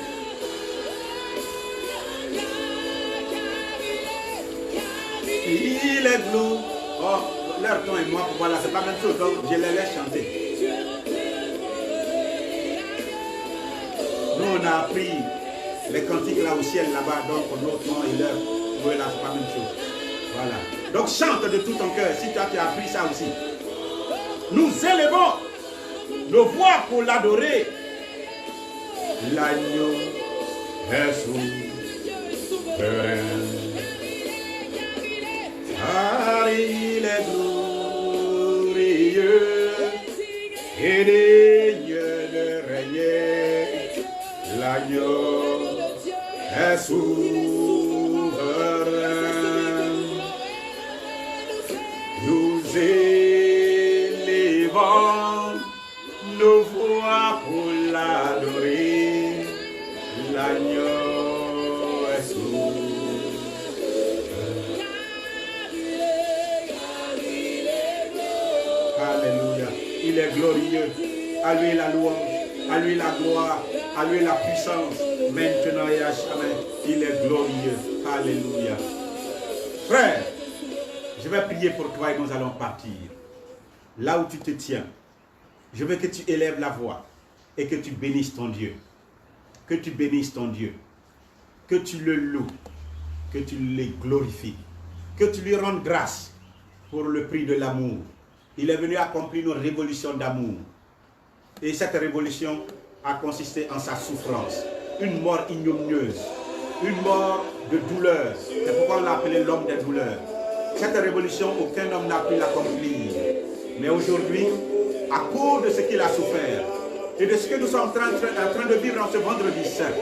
Speaker 1: Il est glou. Oh, leur temps et moi, pour voilà, c'est pas la même chose, donc je les laisse chanter. Nous, on a appris les cantiques là au ciel, là-bas, donc notre temps et leur, oui, là, c'est pas la même chose. Voilà. Donc chante de tout ton cœur, si toi tu as appris ça aussi. Nous élevons nos voix pour l'adorer. L'agneau est souverain. Ah, il est glorieux et digne de régner. L'agneau est souverain. Nous élevons nos voix pour l'adorer. L'agneau est souverain. Alléluia. Il est glorieux. À lui la louange, à lui la gloire, à lui la puissance, maintenant et à jamais. Il est glorieux. Alléluia. Frère, je vais prier pour toi et nous allons partir. Là où tu te tiens, je veux que tu élèves la voix et que tu bénisses ton Dieu. Que tu bénisses ton Dieu. Que tu le loues. Que tu le glorifies. Que tu lui rendes grâce pour le prix de l'amour. Il est venu accomplir une révolution d'amour. Et cette révolution a consisté en sa souffrance. Une mort ignominieuse. Une mort de douleur. C'est pourquoi on l'a appelé l'homme des douleurs. Cette révolution, aucun homme n'a pu l'accomplir. Mais aujourd'hui, à cause de ce qu'il a souffert et de ce que nous sommes en train de vivre en ce vendredi saint,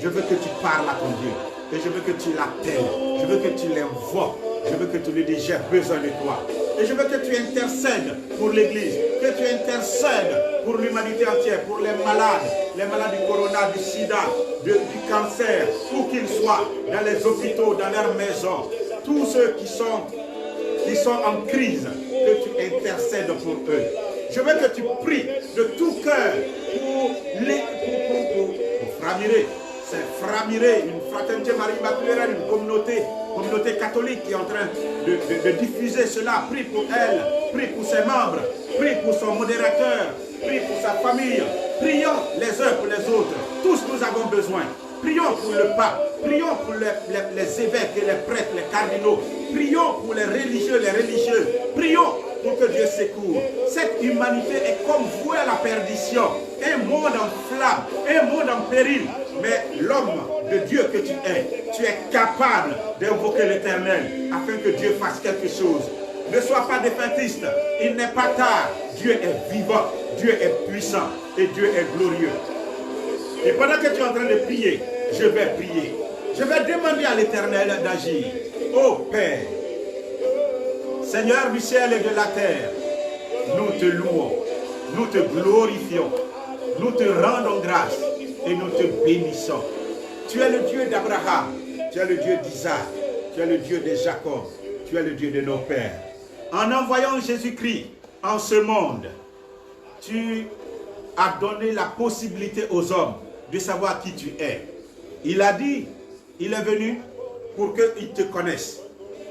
Speaker 1: je veux que tu parles à ton Dieu. Et je veux que tu l'appelles. Je veux que tu l'invoques. Je veux que tu lui dises, j'ai besoin de toi. Et je veux que tu intercèdes pour l'Église. Que tu intercèdes pour l'humanité entière, pour les malades du corona, du sida, du cancer, où qu'ils soient, dans les hôpitaux, dans leurs maisons. Tous ceux qui sont en crise, que tu intercèdes pour eux. Je veux que tu pries de tout cœur pour Framiré. C'est Framiré, une fraternité Marie-Immaculée, une communauté catholique qui est en train de diffuser cela. Prie pour elle, prie pour ses membres, prie pour son modérateur, prie pour sa famille. Prions les uns pour les autres. Tous nous avons besoin. Prions pour le pape, prions pour les évêques et les prêtres, les cardinaux. Prions pour les religieux, les religieuses. Prions pour que Dieu secoue. Cette humanité est comme vouée à la perdition. Un monde en flamme, un monde en péril. Mais l'homme de Dieu que tu es capable d'invoquer l'Éternel afin que Dieu fasse quelque chose. Ne sois pas défaitiste. Il n'est pas tard. Dieu est vivant, Dieu est puissant et Dieu est glorieux. Et pendant que tu es en train de prier, je vais prier. Je vais demander à l'Éternel d'agir. Ô Père, Seigneur du ciel et de la terre, nous te louons, nous te glorifions, nous te rendons grâce et nous te bénissons. Tu es le Dieu d'Abraham, tu es le Dieu d'Isaac, tu es le Dieu de Jacob, tu es le Dieu de nos pères. En envoyant Jésus-Christ en ce monde, tu as donné la possibilité aux hommes de savoir qui tu es. Il a dit, il est venu pour qu'ils te connaissent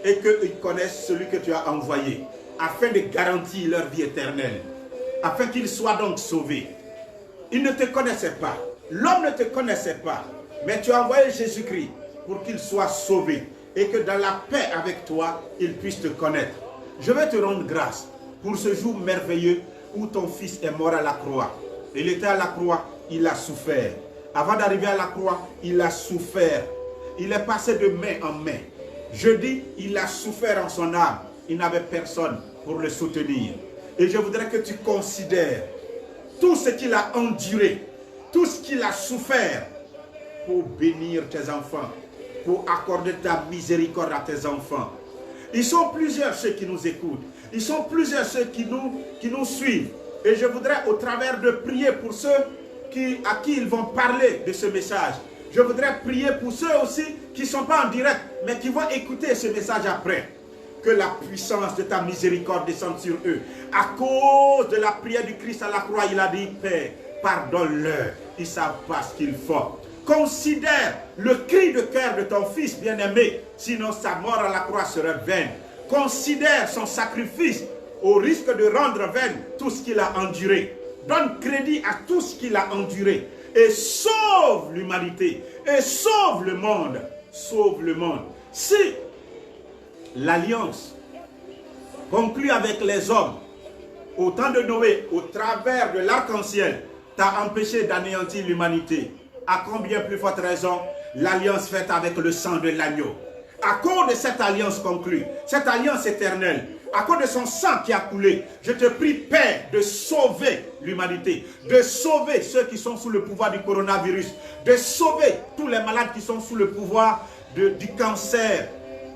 Speaker 1: et qu'ils connaissent celui que tu as envoyé, afin de garantir leur vie éternelle, afin qu'ils soient donc sauvés. Ils ne te connaissaient pas, l'homme ne te connaissait pas, mais tu as envoyé Jésus-Christ pour qu'il soit sauvé et que dans la paix avec toi, il puisse te connaître. Je vais te rendre grâce pour ce jour merveilleux où ton fils est mort à la croix. Il était à la croix, il a souffert. Avant d'arriver à la croix, il a souffert. Il est passé de main en main. Je dis, il a souffert en son âme. Il n'avait personne pour le soutenir. Et je voudrais que tu considères tout ce qu'il a enduré, tout ce qu'il a souffert pour bénir tes enfants, pour accorder ta miséricorde à tes enfants. Ils sont plusieurs ceux qui nous écoutent. Ils sont plusieurs ceux qui nous suivent. Et je voudrais au travers de prier pour ceux à qui ils vont parler de ce message. Je voudrais prier pour ceux aussi qui ne sont pas en direct, mais qui vont écouter ce message après. Que la puissance de ta miséricorde descende sur eux. À cause de la prière du Christ à la croix, il a dit, Père, pardonne-leur. Ils ne savent pas ce qu'ils font. Considère le cri de cœur de ton fils bien-aimé, sinon sa mort à la croix serait vaine. Considère son sacrifice au risque de rendre vaine tout ce qu'il a enduré. Donne crédit à tout ce qu'il a enduré et sauve l'humanité et sauve le monde. Sauve le monde. Si l'alliance conclue avec les hommes au temps de Noé, au travers de l'arc-en-ciel, t'a empêché d'anéantir l'humanité, à combien plus forte raison l'alliance faite avec le sang de l'agneau. À cause de cette alliance conclue, cette alliance éternelle, à cause de son sang qui a coulé, je te prie, Père, de sauver l'humanité, de sauver ceux qui sont sous le pouvoir du coronavirus, de sauver tous les malades qui sont sous le pouvoir du cancer,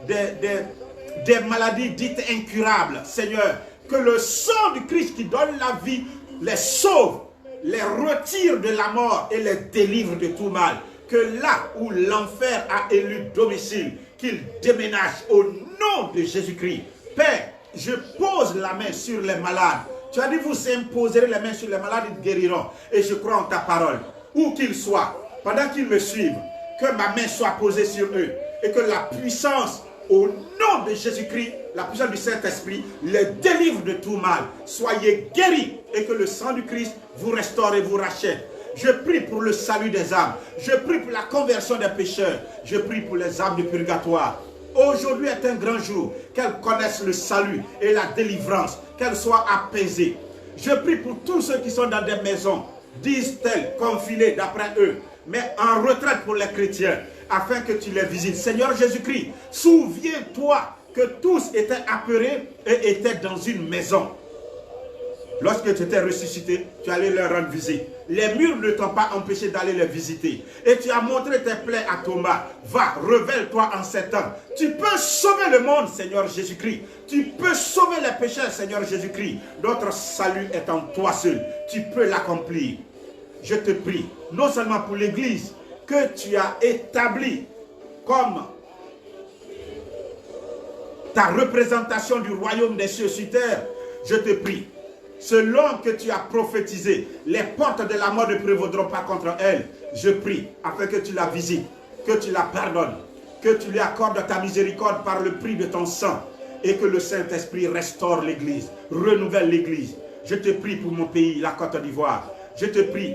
Speaker 1: des maladies dites incurables. Seigneur, que le sang du Christ qui donne la vie les sauve, les retire de la mort et les délivre de tout mal. Que là où l'enfer a élu domicile, qu'il déménage au nom de Jésus-Christ. Père, je pose la main sur les malades. Tu as dit, vous imposerez les mains sur les malades, ils guériront. Et je crois en ta parole. Où qu'ils soient, pendant qu'ils me suivent, que ma main soit posée sur eux. Et que la puissance, au nom de Jésus-Christ, la puissance du Saint-Esprit, les délivre de tout mal. Soyez guéris et que le sang du Christ vous restaure et vous rachète. Je prie pour le salut des âmes. Je prie pour la conversion des pécheurs. Je prie pour les âmes du purgatoire. Aujourd'hui est un grand jour. Qu'elles connaissent le salut et la délivrance. Qu'elles soient apaisées. Je prie pour tous ceux qui sont dans des maisons, disent-elles, confinés d'après eux, mais en retraite pour les chrétiens, afin que tu les visites. Seigneur Jésus-Christ, souviens-toi que tous étaient apeurés et étaient dans une maison. Lorsque tu étais ressuscité, tu allais leur rendre visite. Les murs ne t'ont pas empêché d'aller les visiter. Et tu as montré tes plaies à Thomas. Va, révèle-toi en cet homme. Tu peux sauver le monde, Seigneur Jésus-Christ. Tu peux sauver les pécheurs, Seigneur Jésus-Christ. Notre salut est en toi seul. Tu peux l'accomplir. Je te prie, non seulement pour l'Église que tu as établie comme ta représentation du royaume des cieux sur terre, je te prie, selon que tu as prophétisé, les portes de la mort ne prévaudront pas contre elle. Je prie afin que tu la visites, que tu la pardonnes, que tu lui accordes ta miséricorde par le prix de ton sang et que le Saint-Esprit restaure l'Église, renouvelle l'Église. Je te prie pour mon pays, la Côte d'Ivoire. Je te prie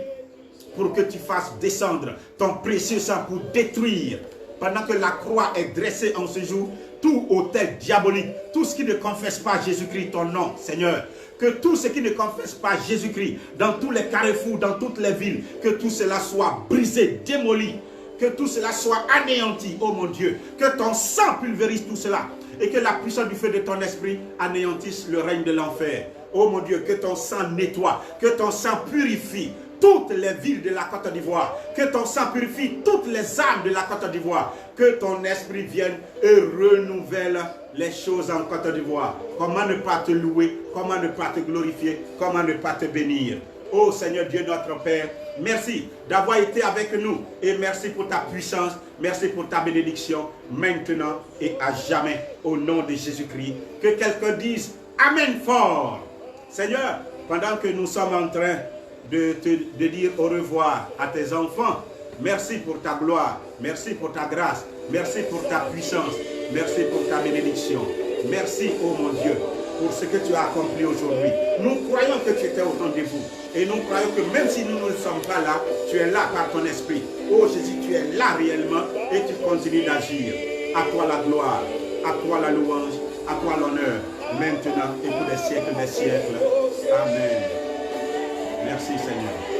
Speaker 1: pour que tu fasses descendre ton précieux sang pour détruire, pendant que la croix est dressée en ce jour, tout autel diabolique, tout ce qui ne confesse pas Jésus-Christ, ton nom, Seigneur. Que tout ce qui ne confesse pas Jésus-Christ, dans tous les carrefours, dans toutes les villes, que tout cela soit brisé, démoli, que tout cela soit anéanti, oh mon Dieu. Que ton sang pulvérise tout cela et que la puissance du feu de ton esprit anéantisse le règne de l'enfer. Oh mon Dieu, que ton sang nettoie, que ton sang purifie toutes les villes de la Côte d'Ivoire, que ton sang purifie toutes les âmes de la Côte d'Ivoire, que ton esprit vienne et renouvelle les choses en Côte d'Ivoire. Comment ne pas te louer, comment ne pas te glorifier, comment ne pas te bénir. Oh Seigneur Dieu notre Père, merci d'avoir été avec nous et merci pour ta puissance, merci pour ta bénédiction maintenant et à jamais au nom de Jésus-Christ. Que quelqu'un dise Amen fort. Seigneur, pendant que nous sommes en train de dire au revoir à tes enfants, merci pour ta gloire, merci pour ta grâce, merci pour ta puissance, merci pour ta bénédiction. Merci, oh mon Dieu, pour ce que tu as accompli aujourd'hui. Nous croyons que tu étais au rendez-vous et nous croyons que même si nous ne sommes pas là, tu es là par ton esprit. Oh Jésus, tu es là réellement et tu continues d'agir. À toi la gloire, à toi la louange, à toi l'honneur, maintenant et pour les siècles des siècles. Amen. Merci Seigneur.